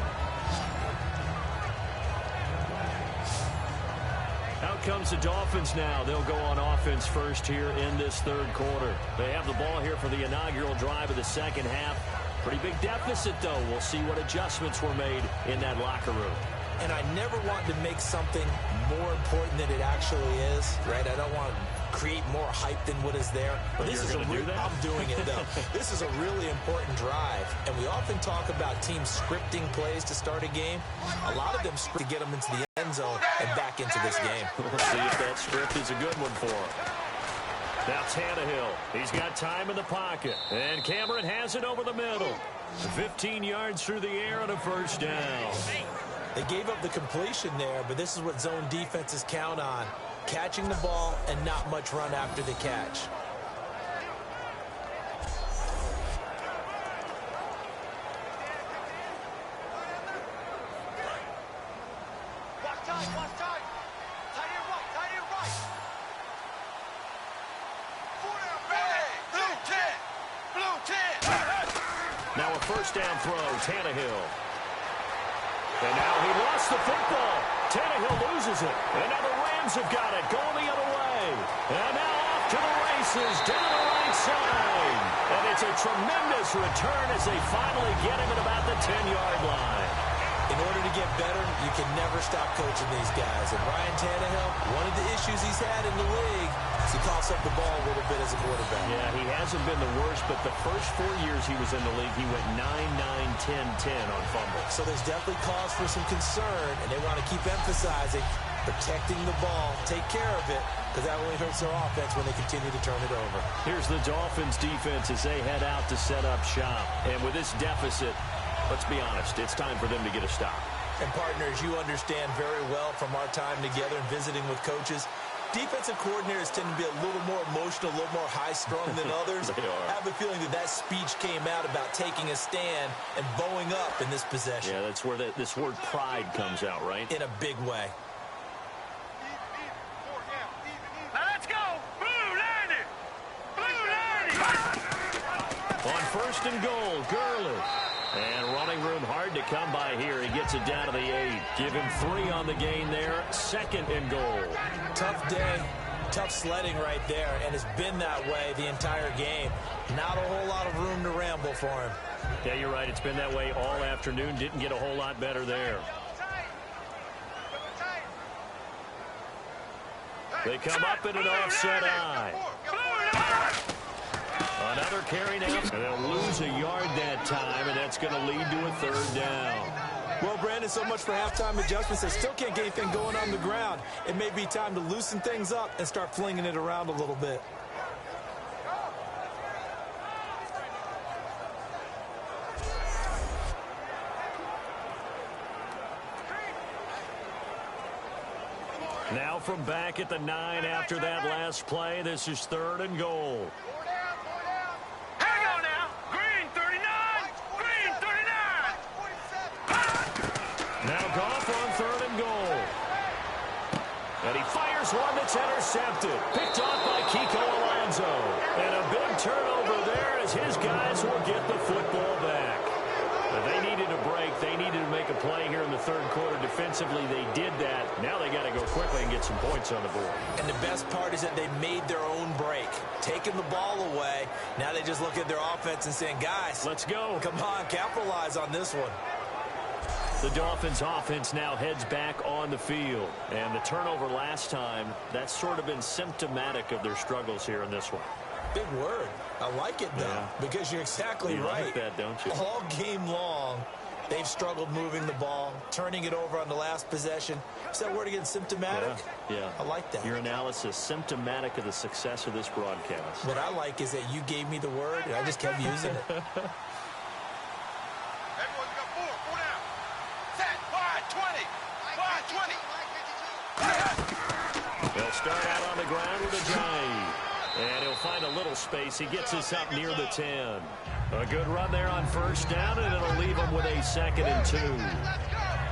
Out comes the Dolphins now. They'll go on offense first here in this third quarter. They have the ball here for the inaugural drive of the second half. Pretty big deficit, though. We'll see what adjustments were made in that locker room. And I never want to make something more important than it actually is, right? I don't want to create more hype than what is there. But this is I'm doing it, though. This is a really important drive. And we often talk about teams scripting plays to start a game. A lot of them script to get them into the end zone and back into this game. We'll see if that script is a good one for them. Now Tannehill, he's got time in the pocket, and Cameron has it over the middle. 15 yards through the air on a first down. They gave up the completion there, but this is what zone defenses count on. Catching the ball and not much run after the catch. Now a first down throw, Tannehill. And now he lost the football. Tannehill loses it. And now the Rams have got it, going the other way. And now off to the races, down the right side. And it's a tremendous return as they finally get him at about the 10-yard line. In order to get better, you can never stop coaching these guys. And Ryan Tannehill, one of the issues he's had in the league is he coughs up the ball a little bit as a quarterback. Yeah, he hasn't been the worst, but the first 4 years he was in the league, he went 9, 9, 10, 10 on fumbles. So there's definitely cause for some concern, and they want to keep emphasizing protecting the ball, take care of it, because that only hurts their offense when they continue to turn it over. Here's the Dolphins defense as they head out to set up shop. And with this deficit, let's be honest, it's time for them to get a stop. And partners, you understand very well from our time together and visiting with coaches, defensive coordinators tend to be a little more emotional, a little more high-strung than others. They are. I have a feeling that speech came out about taking a stand and bowing up in this possession. Yeah, that's where this word pride comes out, right? In a big way. Now let's go. Blue landed. Blue landed. On first and goal, Gurley. And running room hard to come by here. He gets it down to the 8. Give him 3 on the gain there. Second and goal. Tough day, tough sledding right there, and it's been that way the entire game. Not a whole lot of room to ramble for him. Yeah, you're right. It's been that way all afternoon. Didn't get a whole lot better there. They come up in an offset eye. Another carry now, and they'll lose a yard that time, and that's going to lead to a third down. Well, Brandon, so much for halftime adjustments. They still can't get anything going on the ground. It may be time to loosen things up and start flinging it around a little bit. Now from back at the 9 after that last play, this is third and goal. Hang on now. Green 39. Green 39. Now Goff on third and goal. And he fires one that's intercepted. Picked off by Kiko Alonso. And a big turnover there as his guys will get the football back. They needed a break. They needed to make a play here in the third quarter. Defensively, they did that. Now they got to go quickly and get some points on the board. And the best part is that they made their own break, taking the ball away. Now they just look at their offense and saying, guys, let's go. Come on, capitalize on this one. The Dolphins offense now heads back on the field. And the turnover last time, that's sort of been symptomatic of their struggles here in this one. Big word. I like it, though, because you're exactly right. You like that, don't you? All game long, they've struggled moving the ball, turning it over on the last possession. Is that word again, symptomatic? Yeah. I like that. Your analysis, symptomatic of the success of this broadcast. What I like is that you gave me the word, and I just kept using it. Everyone's got 4 down. Set. Wide 20. Wide 20. They'll start out on the ground with a drive. And he'll find a little space. He gets us up near the 10. A good run there on first down, and it'll leave him with a 2nd and 2.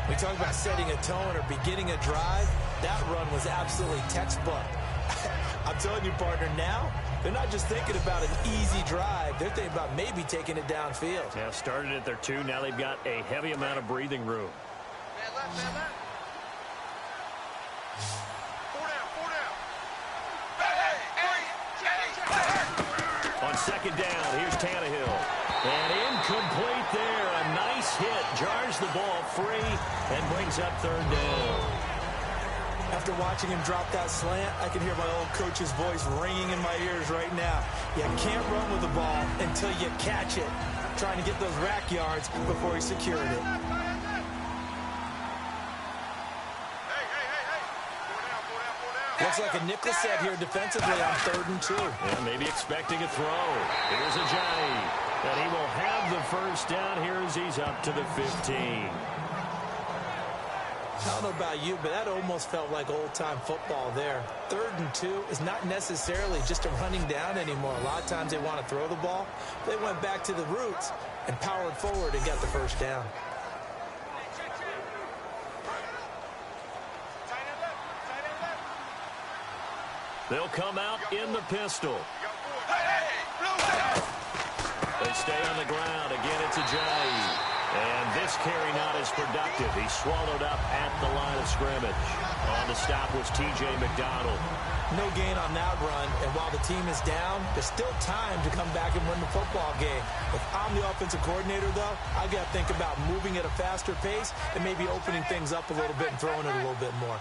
We talk about setting a tone or beginning a drive. That run was absolutely textbook. I'm telling you, partner, now they're not just thinking about an easy drive. They're thinking about maybe taking it downfield. Now started at their 2. Now they've got a heavy amount of breathing room. Man left, man left. 4 down, 4 down. On second down, here's Tannehill. And incomplete there. A nice hit. Jars the ball free and brings up third down. After watching him drop that slant, I can hear my old coach's voice ringing in my ears right now. You can't run with the ball until you catch it. Trying to get those rack yards before he secured it. Looks like a nickel set here defensively on 3rd and 2. Yeah, maybe expecting a throw. Here's Ajayi. And he will have the first down here as he's up to the 15. I don't know about you, but that almost felt like old-time football there. 3rd and 2 is not necessarily just a running down anymore. A lot of times they want to throw the ball. They went back to the roots and powered forward and got the first down. They'll come out in the pistol. They stay on the ground. Again, it's Ajayi. And this carry not as productive. He's swallowed up at the line of scrimmage. On the stop was T.J. McDonald. No gain on that run, and while the team is down, there's still time to come back and win the football game. If I'm the offensive coordinator, though, I've got to think about moving at a faster pace and maybe opening things up a little bit and throwing it a little bit more.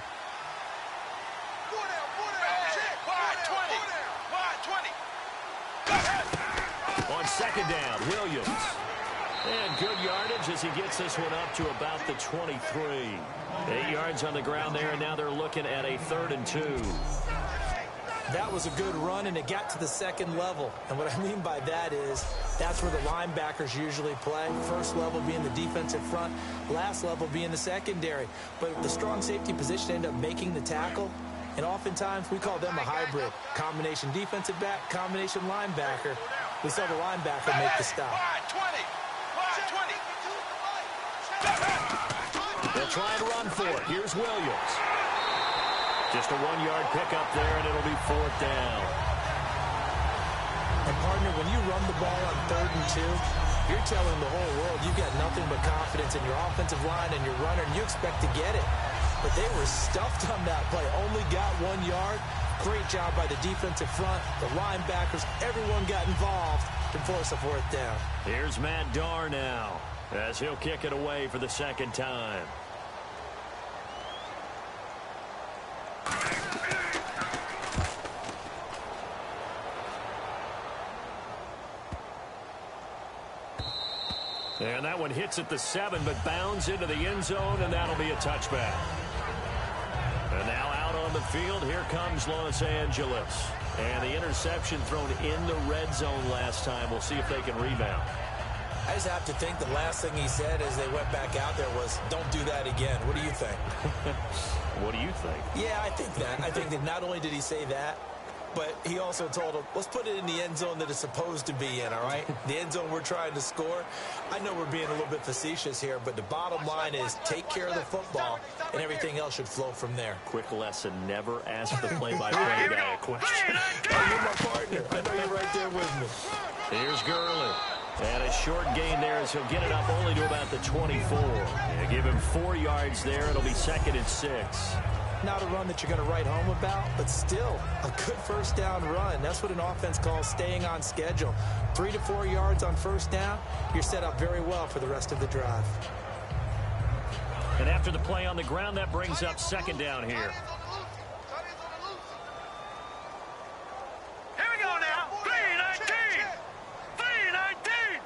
On second down, Williams. And good yardage as he gets this one up to about the 23. 8 yards on the ground there, and now they're looking at a 3rd and 2. That was a good run, and it got to the second level. And what I mean by that is that's where the linebackers usually play. First level being the defensive front, last level being the secondary. But the strong safety position ended up making the tackle, and oftentimes we call them a hybrid. Combination defensive back, combination linebacker. We saw the linebacker make the stop. They'll try and run for it. Here's Williams. Just a 1-yard pickup there, and it'll be 4th down. And, partner, when you run the ball on 3rd and 2, you're telling the whole world you've got nothing but confidence in your offensive line and your runner, and you expect to get it. But they were stuffed on that play. Only got 1 yard. Great job by the defensive front. The linebackers, everyone got involved to force a 4th down. Here's Matt Darr now as he'll kick it away for the 2nd time. And that one hits at the 7, but bounds into the end zone, and that'll be a touchback. And now out on the field, here comes Los Angeles. And the interception thrown in the red zone last time. We'll see if they can rebound. I just have to think the last thing he said as they went back out there was, don't do that again. What do you think? What do you think? Yeah, I think that. I think that not only did he say that, but he also told him, let's put it in the end zone that it's supposed to be in, all right? The end zone we're trying to score. I know we're being a little bit facetious here, but the bottom line is take care of the football, and everything else should flow from there. Quick lesson, never ask the play-by-play guy a question. Oh, you're my partner. I know you're right there with me. Here's Gurley. And a short gain there as he'll get it up only to about the 24. Yeah, give him 4 yards there. It'll be 2nd and 6. Not a run that you're going to write home about, but still a good 1st down run. That's what an offense calls staying on schedule. 3 to 4 yards on 1st down, you're set up very well for the rest of the drive. And after the play on the ground, that brings up 2nd down here. Here we go now. 319. 319.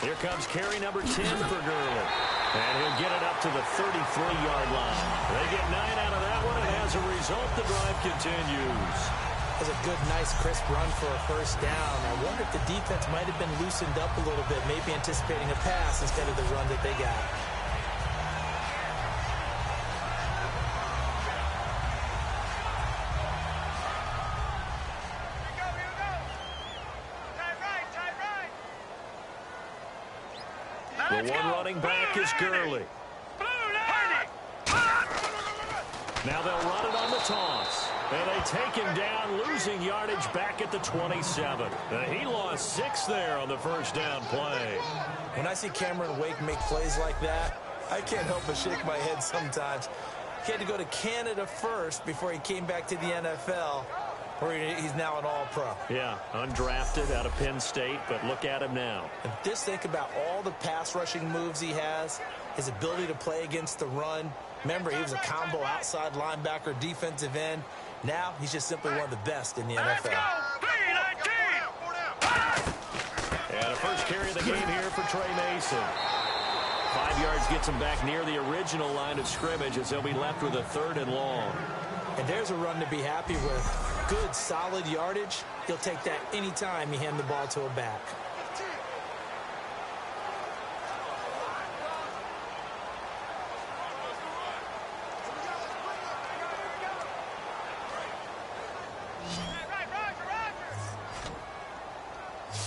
Here comes carry number 10 for Gurley. And he'll get it up to the 33-yard line. They get 9 out of that one, and as a result, the drive continues. That's a good, nice, crisp run for a 1st down. I wonder if the defense might have been loosened up a little bit, maybe anticipating a pass instead of the run that they got. The one running back is Gurley. Now they'll run it on the toss. And they take him down, losing yardage back at the 27. He lost 6 there on the 1st down play. When I see Cameron Wake make plays like that, I can't help but shake my head sometimes. He had to go to Canada first before he came back to the NFL, where he's now an all-pro. Yeah, undrafted out of Penn State, but look at him now. And just think about all the pass-rushing moves he has, his ability to play against the run. Remember, he was a combo outside linebacker, defensive end. Now he's just simply one of the best in the NFL. And a first carry of the game here for Trey Mason. 5 yards gets him back near the original line of scrimmage as they'll be left with a 3rd and long. And there's a run to be happy with. Good, solid yardage. He'll take that anytime you hand the ball to a back.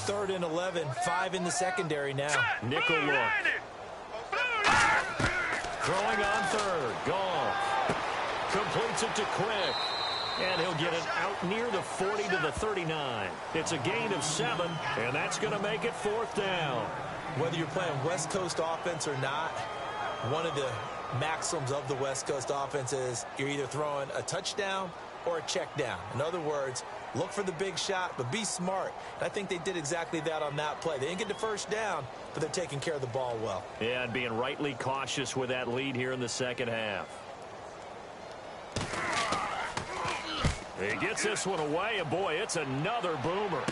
Third and 11, 5 in the secondary now. Nickel look. Throwing on 3rd. Goff completes it to Quick. And he'll get it out near the 40 to the 39. It's a gain of 7, and that's going to make it 4th down. Whether you're playing West Coast offense or not, one of the maxims of the West Coast offense is you're either throwing a touchdown or a check down. In other words, look for the big shot, but be smart. And I think they did exactly that on that play. They didn't get the 1st down, but they're taking care of the ball well. Yeah, and being rightly cautious with that lead here in the 2nd half. He gets this one away, and boy, it's another boomer.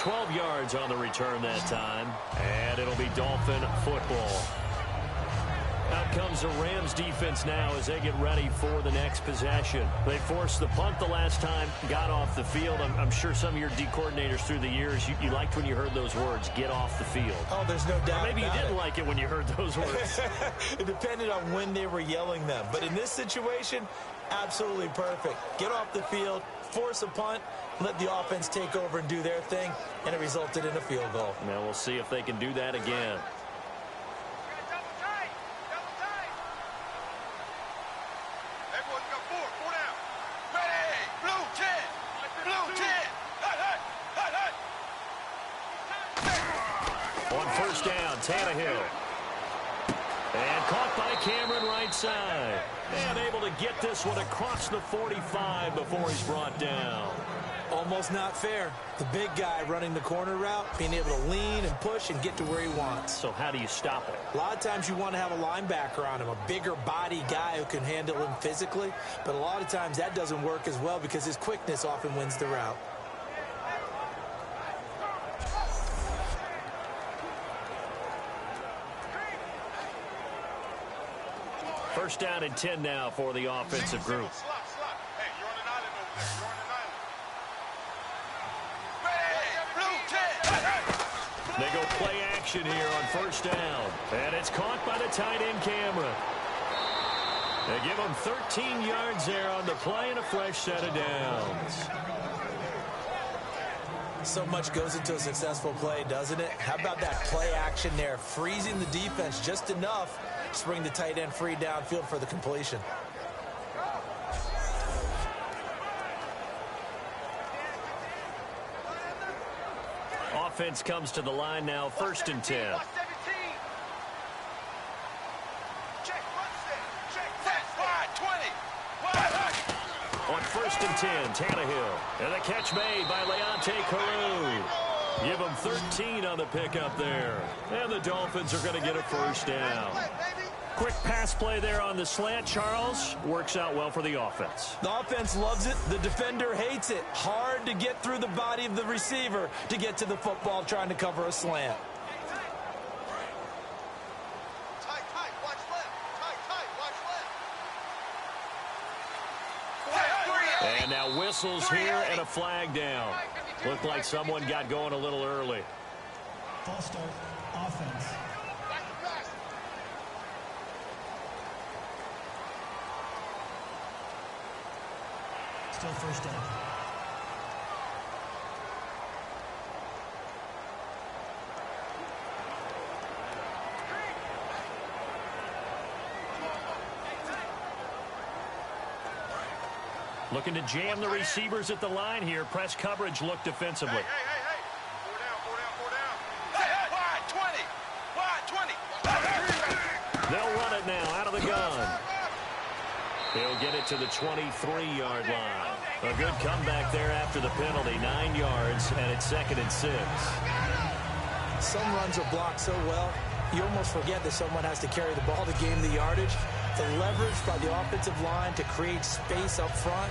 12 yards on the return that time, and it'll be Dolphin football. Out comes the Rams defense now as they get ready for the next possession. They forced the punt the last time, got off the field. I'm sure some of your D coordinators through the years, you liked when you heard those words, get off the field. Oh, there's no doubt. Or maybe you didn't like it when you heard those words. It depended on when they were yelling them. But in this situation, absolutely perfect. Get off the field, force a punt, let the offense take over and do their thing, and it resulted in a field goal. Now we'll see if they can do that again. On first down, Tannehill. And caught by Cameron right side. And able to get this one across the 45 before he's brought down. Almost not fair. The big guy running the corner route, being able to lean and push and get to where he wants. So how do you stop it? A lot of times you want to have a linebacker on him, a bigger body guy who can handle him physically. But a lot of times that doesn't work as well because his quickness often wins the route. First down and 10 now for the offensive group. Hey, you're on an island over there. You're on an island. They go play action here on first down. And it's caught by the tight end Cameron. They give him 13 yards there on the play and a fresh set of downs. So much goes into a successful play, doesn't it? How about that play action there? Freezing the defense just enough to bring the tight end free downfield for the completion. Offense comes to the line now, first and 10. On first and 10, Tannehill. And a catch made by Leonte Carroo. Give him 13 on the pickup there. And the Dolphins are going to get a first down. Quick pass play there on the slant, Charles. Works out well for the offense. The offense loves it. The defender hates it. Hard to get through the body of the receiver to get to the football trying to cover a slant. And now whistles here and a flag down. Looked like someone got going a little early. False start, offense. Still first down. Looking to jam the receivers at the line here. Press coverage look defensively. Hey. 4 down. They'll run it now out of the gun. He'll get it to the 23-yard line. A good comeback there after the penalty. 9 yards, and it's 2nd and 6. Some runs are blocked so well, you almost forget that someone has to carry the ball to gain the yardage. The leverage by the offensive line to create space up front,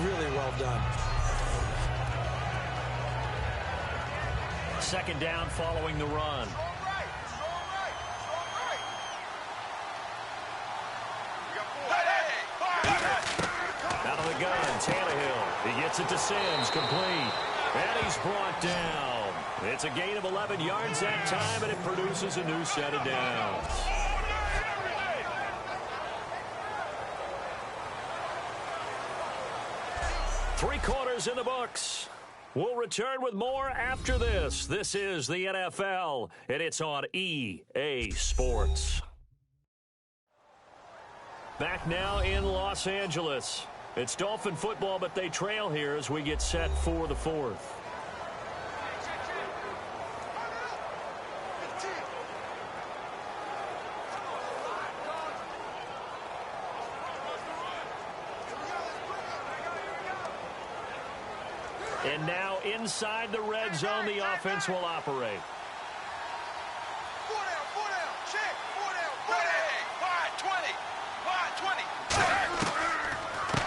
really well done. Second down following the run. Out of the gun, Tannehill. He gets it to Sims, complete. And he's brought down. It's a gain of 11 yards that time, and it produces a new set of downs. Three quarters in the books. We'll return with more after this. This is the NFL, and it's on EA Sports. Back now in Los Angeles. It's Dolphin football, but they trail here as we get set for the fourth. And now inside the red zone, the offense will operate. 4 down. Check. 4 down. Wide 20.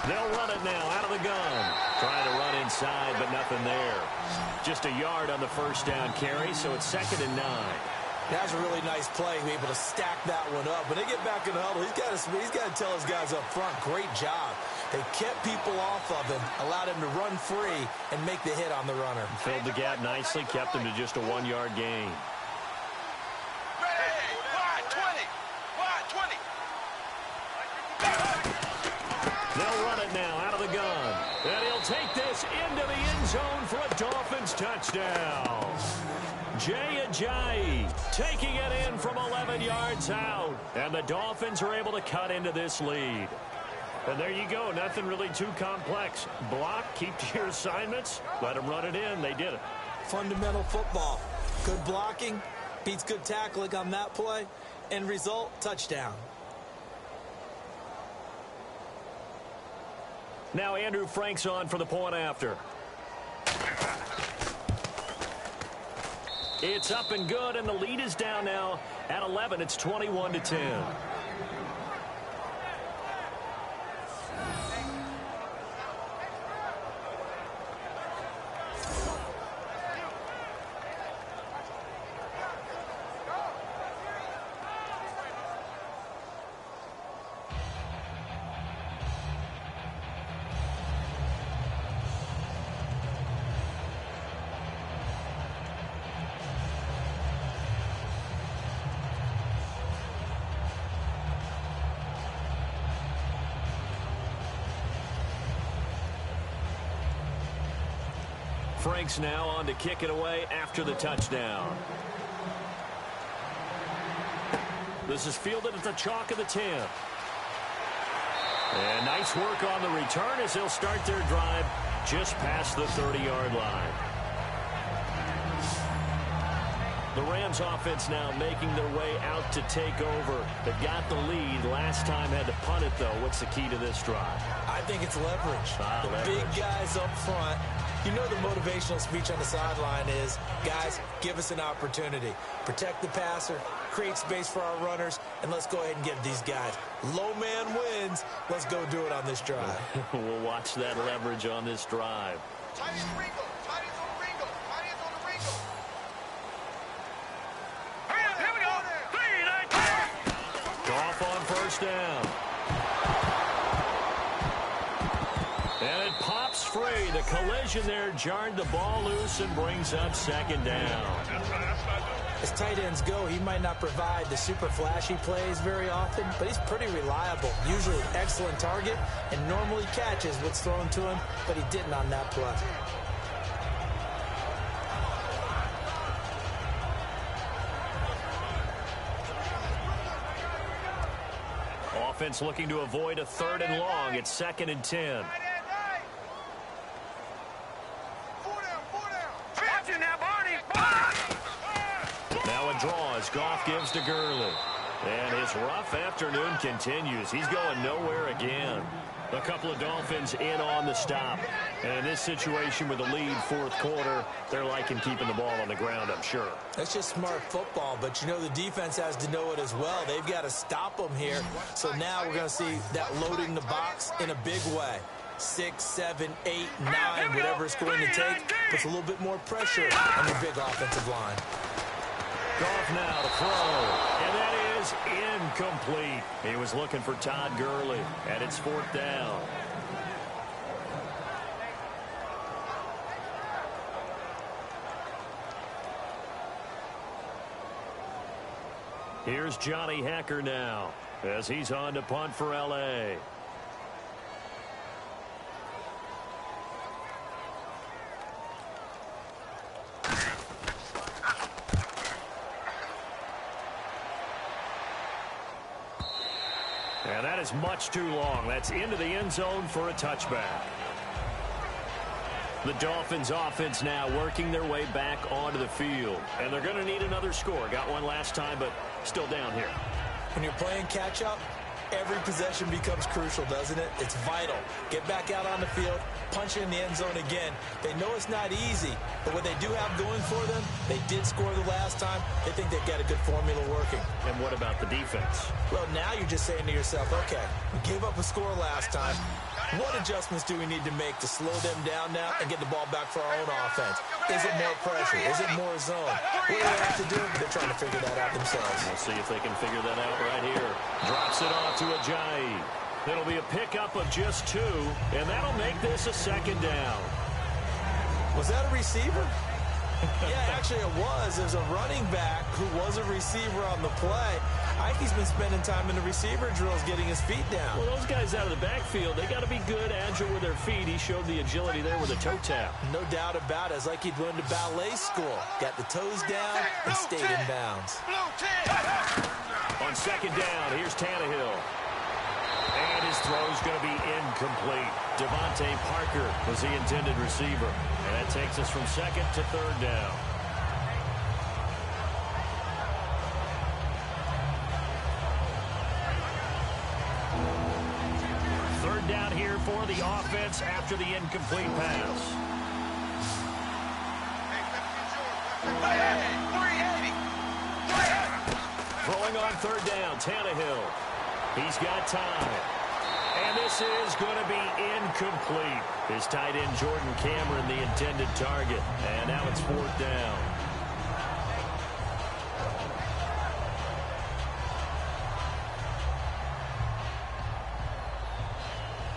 They'll run it now out of the gun. Trying to run inside, but nothing there. Just a yard on the first down carry, so it's 2nd and 9. That was a really nice play, to be able to stack that one up. When they get back in the huddle, he's got to tell his guys up front, great job. They kept people off of him, allowed him to run free, and make the hit on the runner. Filled the gap nicely, kept him to just a 1-yard gain. Wide 20. Wide 20. They'll run it now out of the gun. And he'll take this into the end zone for a Dolphins touchdown. Jay Ajayi taking it in from 11 yards out. And the Dolphins are able to cut into this lead. And there you go. Nothing really too complex. Block, keep to your assignments, let them run it in. They did it. Fundamental football. Good blocking beats good tackling on that play. End result, touchdown. Now Andrew Frank's on for the point after. It's up and good, and the lead is down now at 11. It's 21-10. Frank's now on to kick it away after the touchdown. This is fielded at the chalk of the 10. And nice work on the return as they'll start their drive just past the 30-yard line. The Rams offense now making their way out to take over. They've got the lead. Last time had to punt it, though. What's the key to this drive? I think it's leverage. Big guys up front. You know the motivational speech on the sideline is, guys, give us an opportunity. Protect the passer, create space for our runners, and let's go ahead and get these guys. Low man wins. Let's go do it on this drive. We'll watch that leverage on this drive. Tight is Ringo. Tight is on Ringo. Tight is on the Ringo. Here we go. Goff on first down. And it pops free. The collision there jarred the ball loose and brings up 2nd down. As tight ends go, he might not provide the super flashy plays very often, but he's pretty reliable. Usually an excellent target and normally catches what's thrown to him, but he didn't on that play. Offense looking to avoid a 3rd and long. It's 2nd and 10. Now a draw as Goff gives to Gurley. And his rough afternoon continues. He's going nowhere again. A couple of Dolphins in on the stop. And in this situation with the lead 4th quarter, they're liking keeping the ball on the ground, I'm sure. That's just smart football, but you know the defense has to know it as well. They've got to stop them here. So now we're going to see that loading the box in a big way. 6, 7, 8, 9, whatever it's going to take, puts a little bit more pressure on your big offensive line. Goff now to throw, and that is incomplete. He was looking for Todd Gurley, and it's 4th down. Here's Johnny Hacker now as he's on to punt for L.A. And that is much too long. That's into the end zone for a touchback. The Dolphins offense now working their way back onto the field. And they're going to need another score. Got one last time, but still down here. When you're playing catch-up, every possession becomes crucial, doesn't it? It's vital. Get back out on the field, punch in the end zone again. They know it's not easy, but what they do have going for them, they did score the last time. They think they've got a good formula working. And what about the defense? Well, now you're just saying to yourself, okay, we gave up a score last time. What adjustments do we need to make to slow them down now and get the ball back for our own offense? Is it more pressure? Is it more zone? What do they have to do? They're trying to figure that out themselves. We'll see if they can figure that out right here. Drops it off to Ajayi. It'll be a pickup of just 2, and that'll make this a second down. Was that a receiver? Yeah, actually it was. There's a running back who was a receiver on the play. I think he's been spending time in the receiver drills getting his feet down. Well, those guys out of the backfield, they got to be good, agile with their feet. He showed the agility there with a toe tap. No doubt about it. It's like he'd gone to ballet school. Got the toes down and stayed in bounds. On second down, here's Tannehill. And his throw's going to be incomplete. Devontae Parker was the intended receiver. And that takes us from second to third down. Third down here for the offense after the incomplete pass. Throwing on third down, Tannehill. He's got time. And this is going to be incomplete. His tight end, Jordan Cameron, the intended target. And now it's fourth down.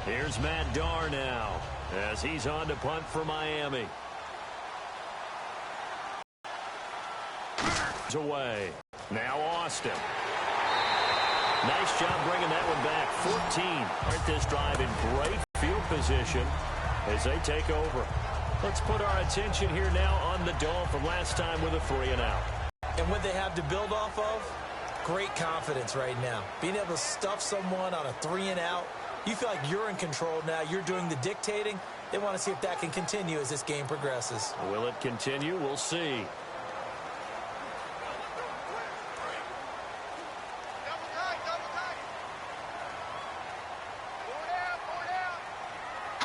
Here's Matt Darr now as he's on to punt for Miami. Away. Now Austin. Nice job bringing that one back. 14. Right, this drive in great field position as they take over. Let's put our attention here now on the Dolphins from last time with a 3-and-out. And what they have to build off of, great confidence right now. Being able to stuff someone on a 3-and-out, you feel like you're in control now. You're doing the dictating. They want to see if that can continue as this game progresses. Will it continue? We'll see.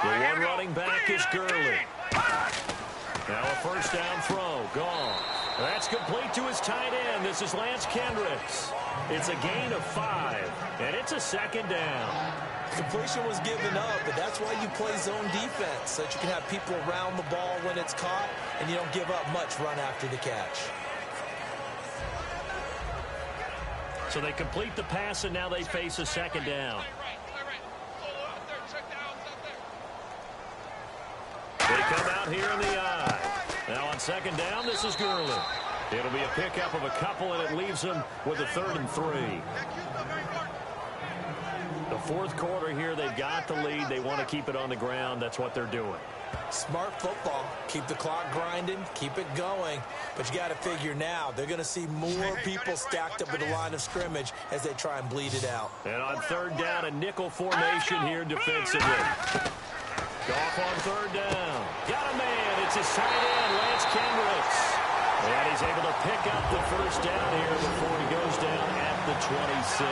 The one running back is Gurley. Now a first down throw. Gone. That's complete to his tight end. This is Lance Kendricks. It's a gain of 5, and it's a second down. Completion was given up, but that's why you play zone defense, so that you can have people around the ball when it's caught, and you don't give up much run after the catch. So they complete the pass, and now they face a second down. They come out here in the eye. Now on second down, this is Gurley. It'll be a pickup of a couple, and it leaves them with a 3rd and 3. The fourth quarter here, they've got the lead. They want to keep it on the ground. That's what they're doing. Smart football. Keep the clock grinding. Keep it going. But you got to figure now, they're going to see more people stacked up at the line of scrimmage as they try and bleed it out. And on third down, a nickel formation here defensively. Goff on third down. Got a man. It's his tight end, Lance Kendricks. And he's able to pick up the first down here before he goes down at the 26.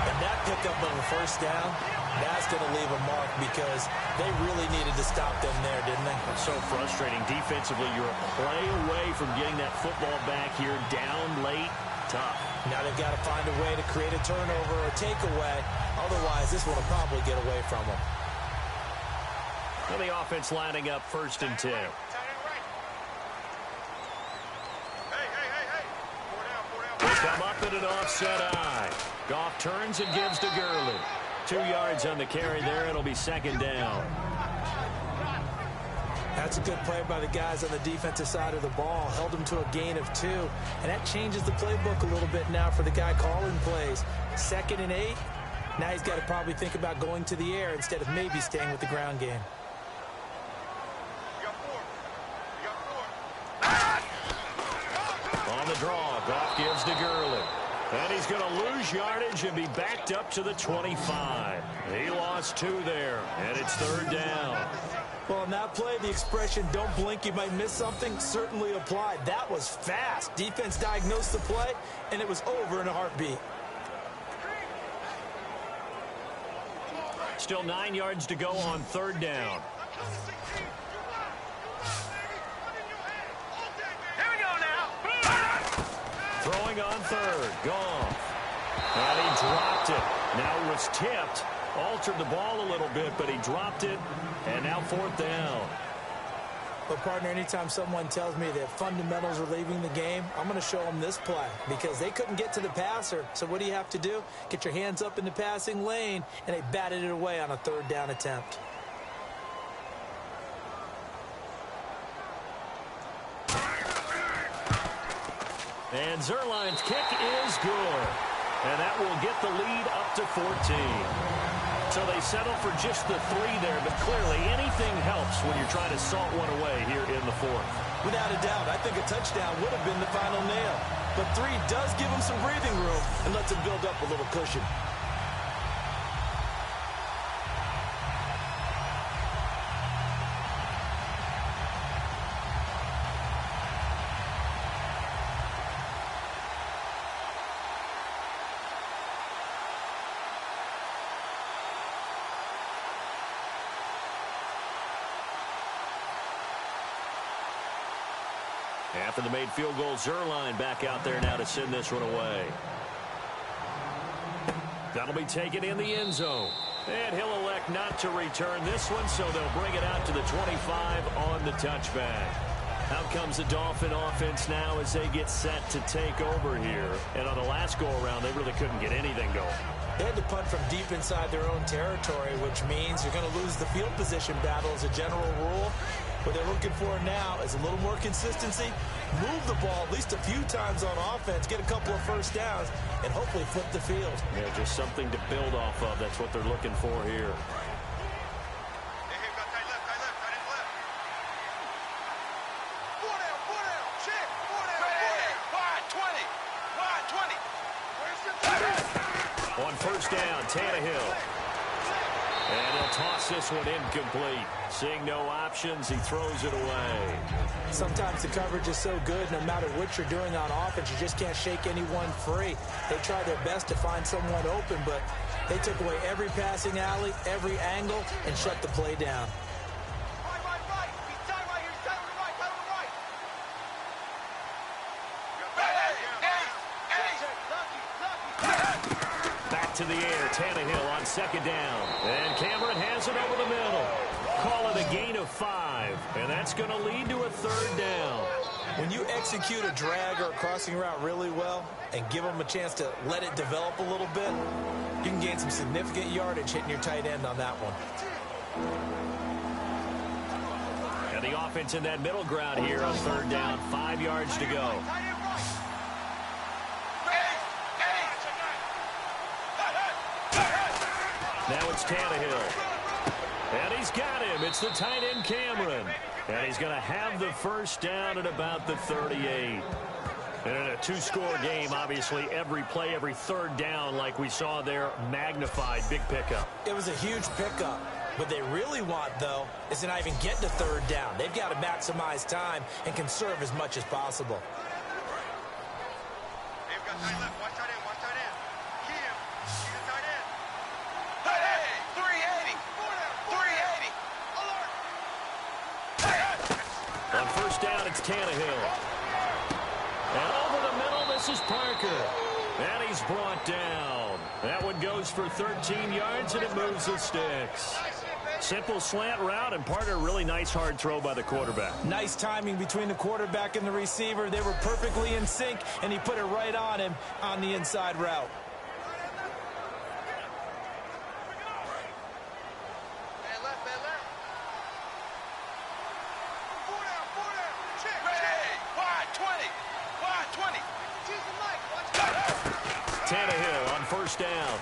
And that pickup of a first down, that's going to leave a mark because they really needed to stop them there, didn't they? It's so frustrating. Defensively, you're a play away from getting that football back here down late. Tough. Now they've got to find a way to create a turnover or takeaway. Otherwise, this one will probably get away from them. And the offense lining up 1st and 10. They come up in an offset eye. Goff turns and gives to Gurley. 2 yards on the carry there. It'll be second down. That's a good play by the guys on the defensive side of the ball. Held him to a gain of 2. And that changes the playbook a little bit now for the guy calling plays. 2nd and 8. Now he's got to probably think about going to the air instead of maybe staying with the ground game. On the draw, Goff gives to Gurley. And he's going to lose yardage and be backed up to the 25. He lost 2 there, and it's third down. Well, in that play, the expression, don't blink, you might miss something, certainly applied. That was fast. Defense diagnosed the play, and it was over in a heartbeat. Still 9 yards to go on third down. Throwing on third. Goff. And he dropped it. Now it was tipped. altered the ball a little bit, but he dropped it, and now 4th down. But, partner, anytime someone tells me that fundamentals are leaving the game, I'm going to show them this play because they couldn't get to the passer. So what do you have to do? Get your hands up in the passing lane, and they batted it away on a 3rd down attempt. And Zuerlein's kick is good. And that will get the lead up to 14. So they settle for just the 3 there, but clearly anything helps when you're trying to salt one away here in the 4th. Without a doubt, I think a touchdown would have been the final nail. But 3 does give them some breathing room and lets them build up a little cushion. After the made field goal, Zuerlein back out there now to send this one away. That'll be taken in the end zone. And he'll elect not to return this one, so they'll bring it out to the 25 on the touchback. Out comes the Dolphin offense now as they get set to take over here. And on the last go-around, they really couldn't get anything going. They had to punt from deep inside their own territory, which means you're going to lose the field position battle as a general rule. What they're looking for now is a little more consistency, move the ball at least a few times on offense, get a couple of first downs, and hopefully flip the field. Yeah, just something to build off of. That's what they're looking for here. On 1st down, Tannehill. And he'll toss this one incomplete. Seeing no options, he throws it away. Sometimes the coverage is so good, no matter what you're doing on offense, you just can't shake anyone free. They try their best to find someone open, but they took away every passing alley, every angle, and shut the play down. To the air, Tannehill on 2nd down. And Cameron has it over the middle. Call it a gain of 5. And that's going to lead to a 3rd down. When you execute a drag or a crossing route really well and give them a chance to let it develop a little bit, you can gain some significant yardage hitting your tight end on that one. And the offense in that middle ground here on 3rd down. 5 yards to go. Now it's Tannehill. And he's got him. It's the tight end, Cameron. And he's going to have the 1st down at about the 38. And in a 2-score game, obviously, every play, every 3rd down, like we saw there, magnified. Big pickup. It was a huge pickup. What they really want, though, is to not even get to 3rd down. They've got to maximize time and conserve as much as possible. They've got tight left. Watch tight end. Watch tight end. Key him. He's a tight end. 380. 380. Alert. On 1st down, it's Tannehill. And over the middle, this is Parker. And he's brought down. That one goes for 13 yards, and it moves the sticks. Simple slant route, and part of a really nice hard throw by the quarterback. Nice timing between the quarterback and the receiver. They were perfectly in sync, and he put it right on him on the inside route. Tannehill on 1st down.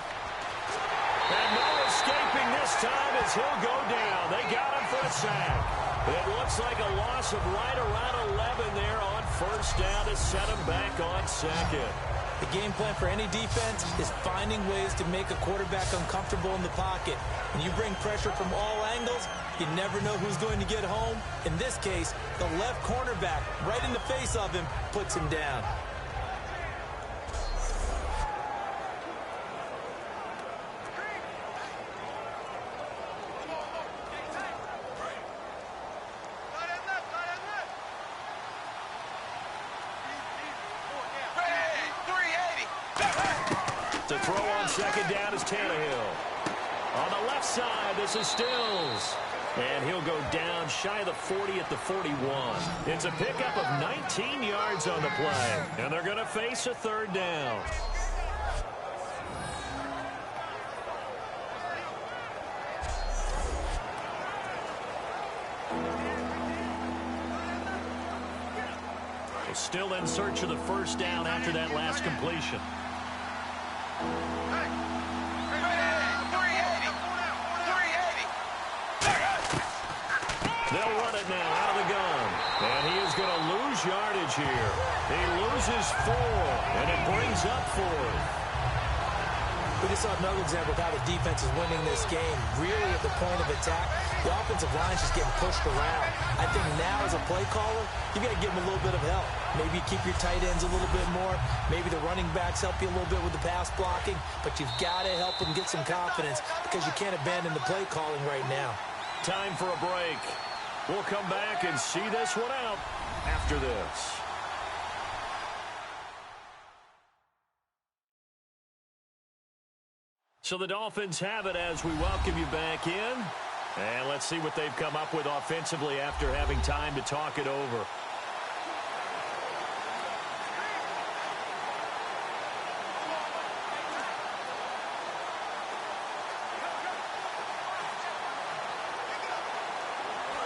And no escaping this time as he'll go down. They got him for a sack. It looks like a loss of right around 11 there on 1st down to set him back on 2nd. The game plan for any defense is finding ways to make a quarterback uncomfortable in the pocket. When you bring pressure from all angles, you never know who's going to get home. In this case, the left cornerback, right in the face of him, puts him down. To throw on 2nd down is Tannehill. On the left side, this is Stills. And he'll go down shy of the 40 at the 41. It's a pickup of 19 yards on the play. And they're going to face a third down. Still in search of the first down after that last completion. They'll run it now out of the gun. And he is going to lose yardage here. He loses 4, and it brings up 4. We just saw another example of how the defense is winning this game. Really at the point of attack, the offensive line is just getting pushed around. I think now as a play caller, you got to give them a little bit of help. Maybe keep your tight ends a little bit more. Maybe the running backs help you a little bit with the pass blocking. But you've got to help them get some confidence because you can't abandon the play calling right now. Time for a break. We'll come back and see this one out after this. So the Dolphins have it as we welcome you back in. And let's see what they've come up with offensively after having time to talk it over.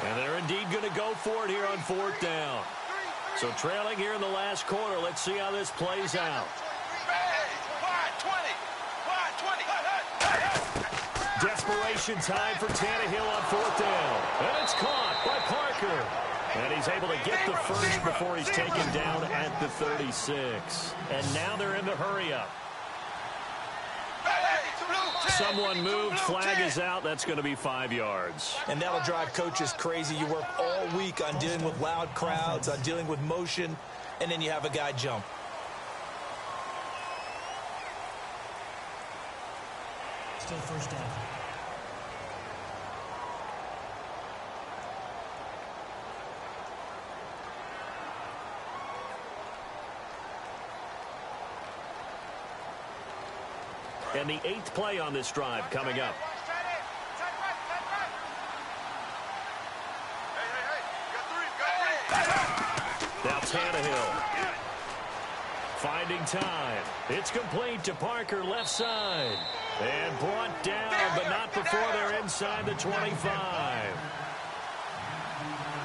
And they're indeed going to go for it here on 4th down. So trailing here in the last quarter. Let's see how this plays out. Desperation time for Tannehill on 4th down. And it's caught by Parker. And he's able to get the first before he's taken down at the 36. And now they're in the hurry-up. Someone moved. Flag is out. That's going to be 5 yards. And that'll drive coaches crazy. You work all week on dealing with loud crowds, on dealing with motion, and then you have a guy jump. Still first down. And the 8th play on this drive coming up. Now Tannehill. Finding time. It's complete to Parker, left side. And brought down, but not before they're inside the 25.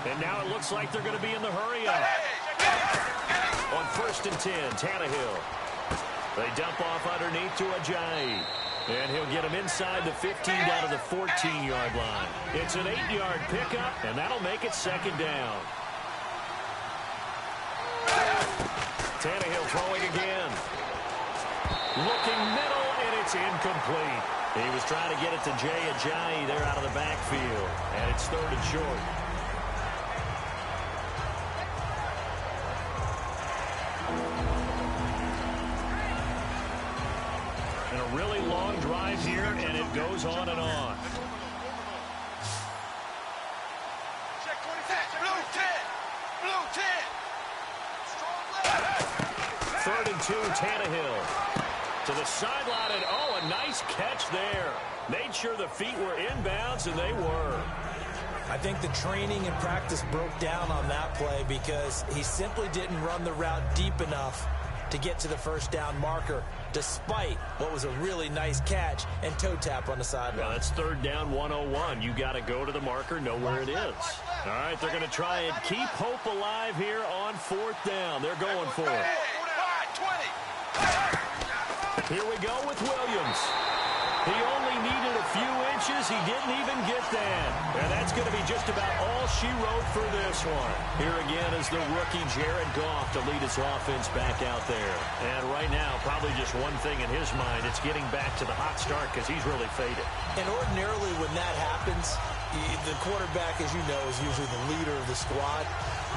And now it looks like they're going to be in the hurry-up. On 1st and 10, Tannehill. They dump off underneath to Ajayi. And he'll get him inside the 15 down to the 14-yard line. It's an 8-yard pickup, and that'll make it 2nd down. Tannehill throwing again. Looking middle, and it's incomplete. He was trying to get it to Jay Ajayi there out of the backfield. And it's 3rd and short. And a really long drive here, and it goes on and on. Check 26. Blue 10. Blue 10. 3rd and 2, Tannehill. To the sideline, and oh, a nice catch there. Made sure the feet were inbounds, and they were. I think the training and practice broke down on that play because he simply didn't run the route deep enough to get to the first down marker, despite what was a really nice catch and toe tap on the sideline. Well, that's 3rd down 101. You got to go to the marker, know where it is. All right, they're going to try and keep hope alive here on 4th down. They're going for it. Here we go with Williams. He only needed a few inches. He didn't even get that. And that's going to be just about all she wrote for this one. Here again is the rookie Jared Goff to lead his offense back out there. And right now, probably just one thing in his mind. It's getting back to the hot start because he's really faded. And ordinarily when that happens, the quarterback, as you know, is usually the leader of the squad.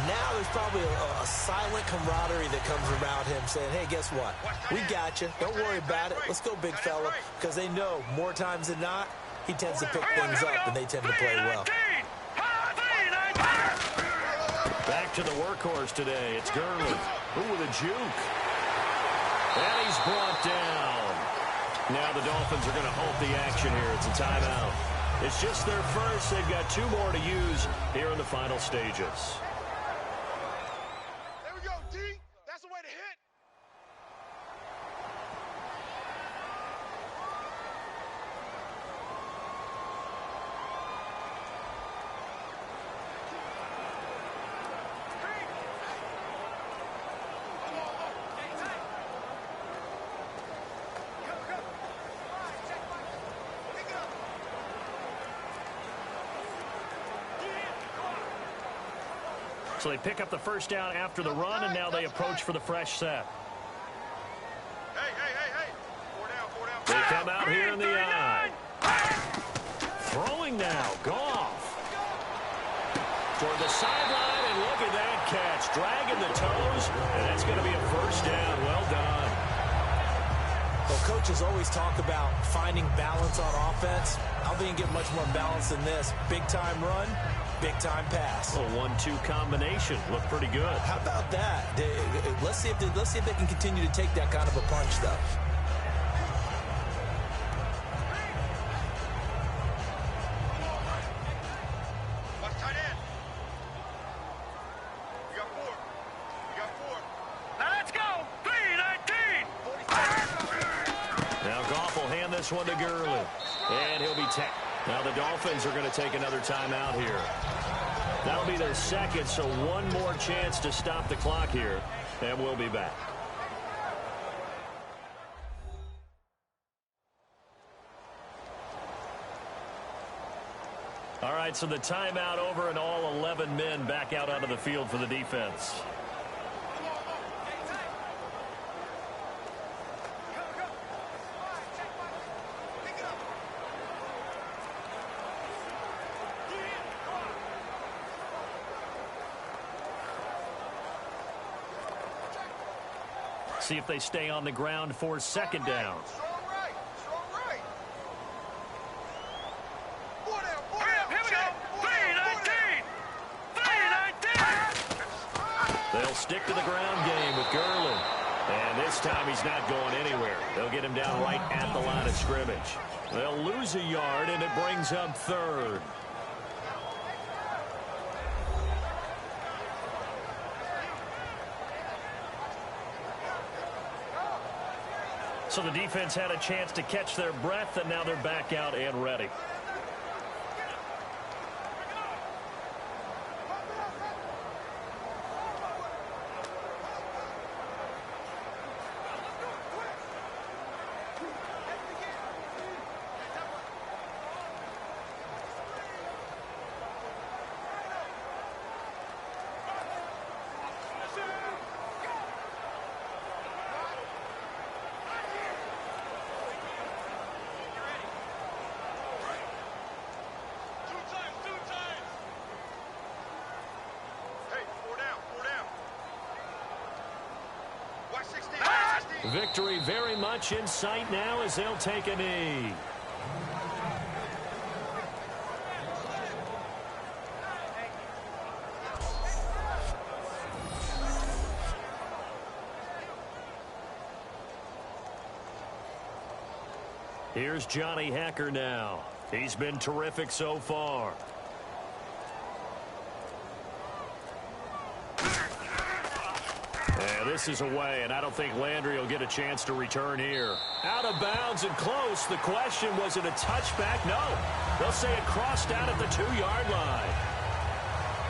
Now there's probably a silent camaraderie that comes around him saying, hey, guess what? We got you. Don't worry about it. Let's go, big fella. Because they know more times than not, he tends to pick things up, and they tend to play well. Back to the workhorse today. It's Gurley. Ooh, with a juke. And he's brought down. Now the Dolphins are going to halt the action here. It's a timeout. It's just their first. They've got 2 more to use here in the final stages. There we go, D. That's the way to hit. So they pick up the first down after the run, and now they approach for the fresh set. Hey. 4 down, 4 down. They come out here in the eye. Throwing now, Goff. Toward the sideline, and look at that catch. Dragging the toes, and that's going to be a first down. Well done. Well, coaches always talk about finding balance on offense. I don't think you get much more balance than this. Big-time run, big-time pass. A 1-2 combination. Looked pretty good. How about that? Let's see if they can continue to take that kind of a punch, though. Watch tight end. We got 4. Now let's go. 3-19. Now Goff will hand this one to Gurley. And he'll be tapped. Now the Dolphins are going to take another timeout here. That'll be their second, so 1 more chance to stop the clock here. And we'll be back. All right, so the timeout over and all 11 men back out onto the field for the defense. See if they stay on the ground for second down. Strong right. 4 down, 4 down. Here we go. 3-19. They'll stick to the ground game with Gurley. And this time he's not going anywhere. They'll get him down right at the line of scrimmage. They'll lose a yard, and it brings up third. So the defense had a chance to catch their breath, and now they're back out and ready. Victory very much in sight now as they'll take a knee. Here's Johnny Hacker now. He's been terrific so far. This is away, and I don't think Landry will get a chance to return here. Out of bounds and close. The question, was it a touchback? No. They'll say it crossed out at the 2-yard line.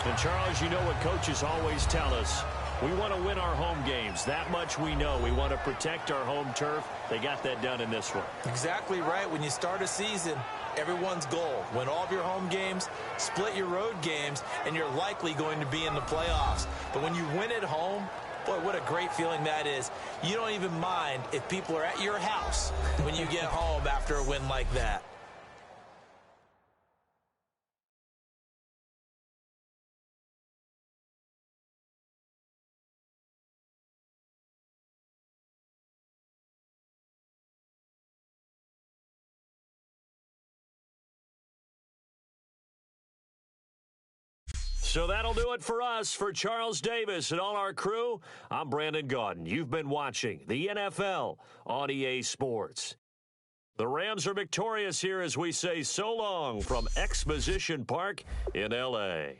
And, Charles, you know what coaches always tell us. We want to win our home games. That much we know. We want to protect our home turf. They got that done in this one. Exactly right. When you start a season, everyone's goal: win all of your home games, split your road games, and you're likely going to be in the playoffs. But when you win at home, boy, what a great feeling that is. You don't even mind if people are at your house when you get home after a win like that. So that'll do it for us. For Charles Davis and all our crew, I'm Brandon Gaudin. You've been watching the NFL on EA Sports. The Rams are victorious here as we say so long from Exposition Park in L.A.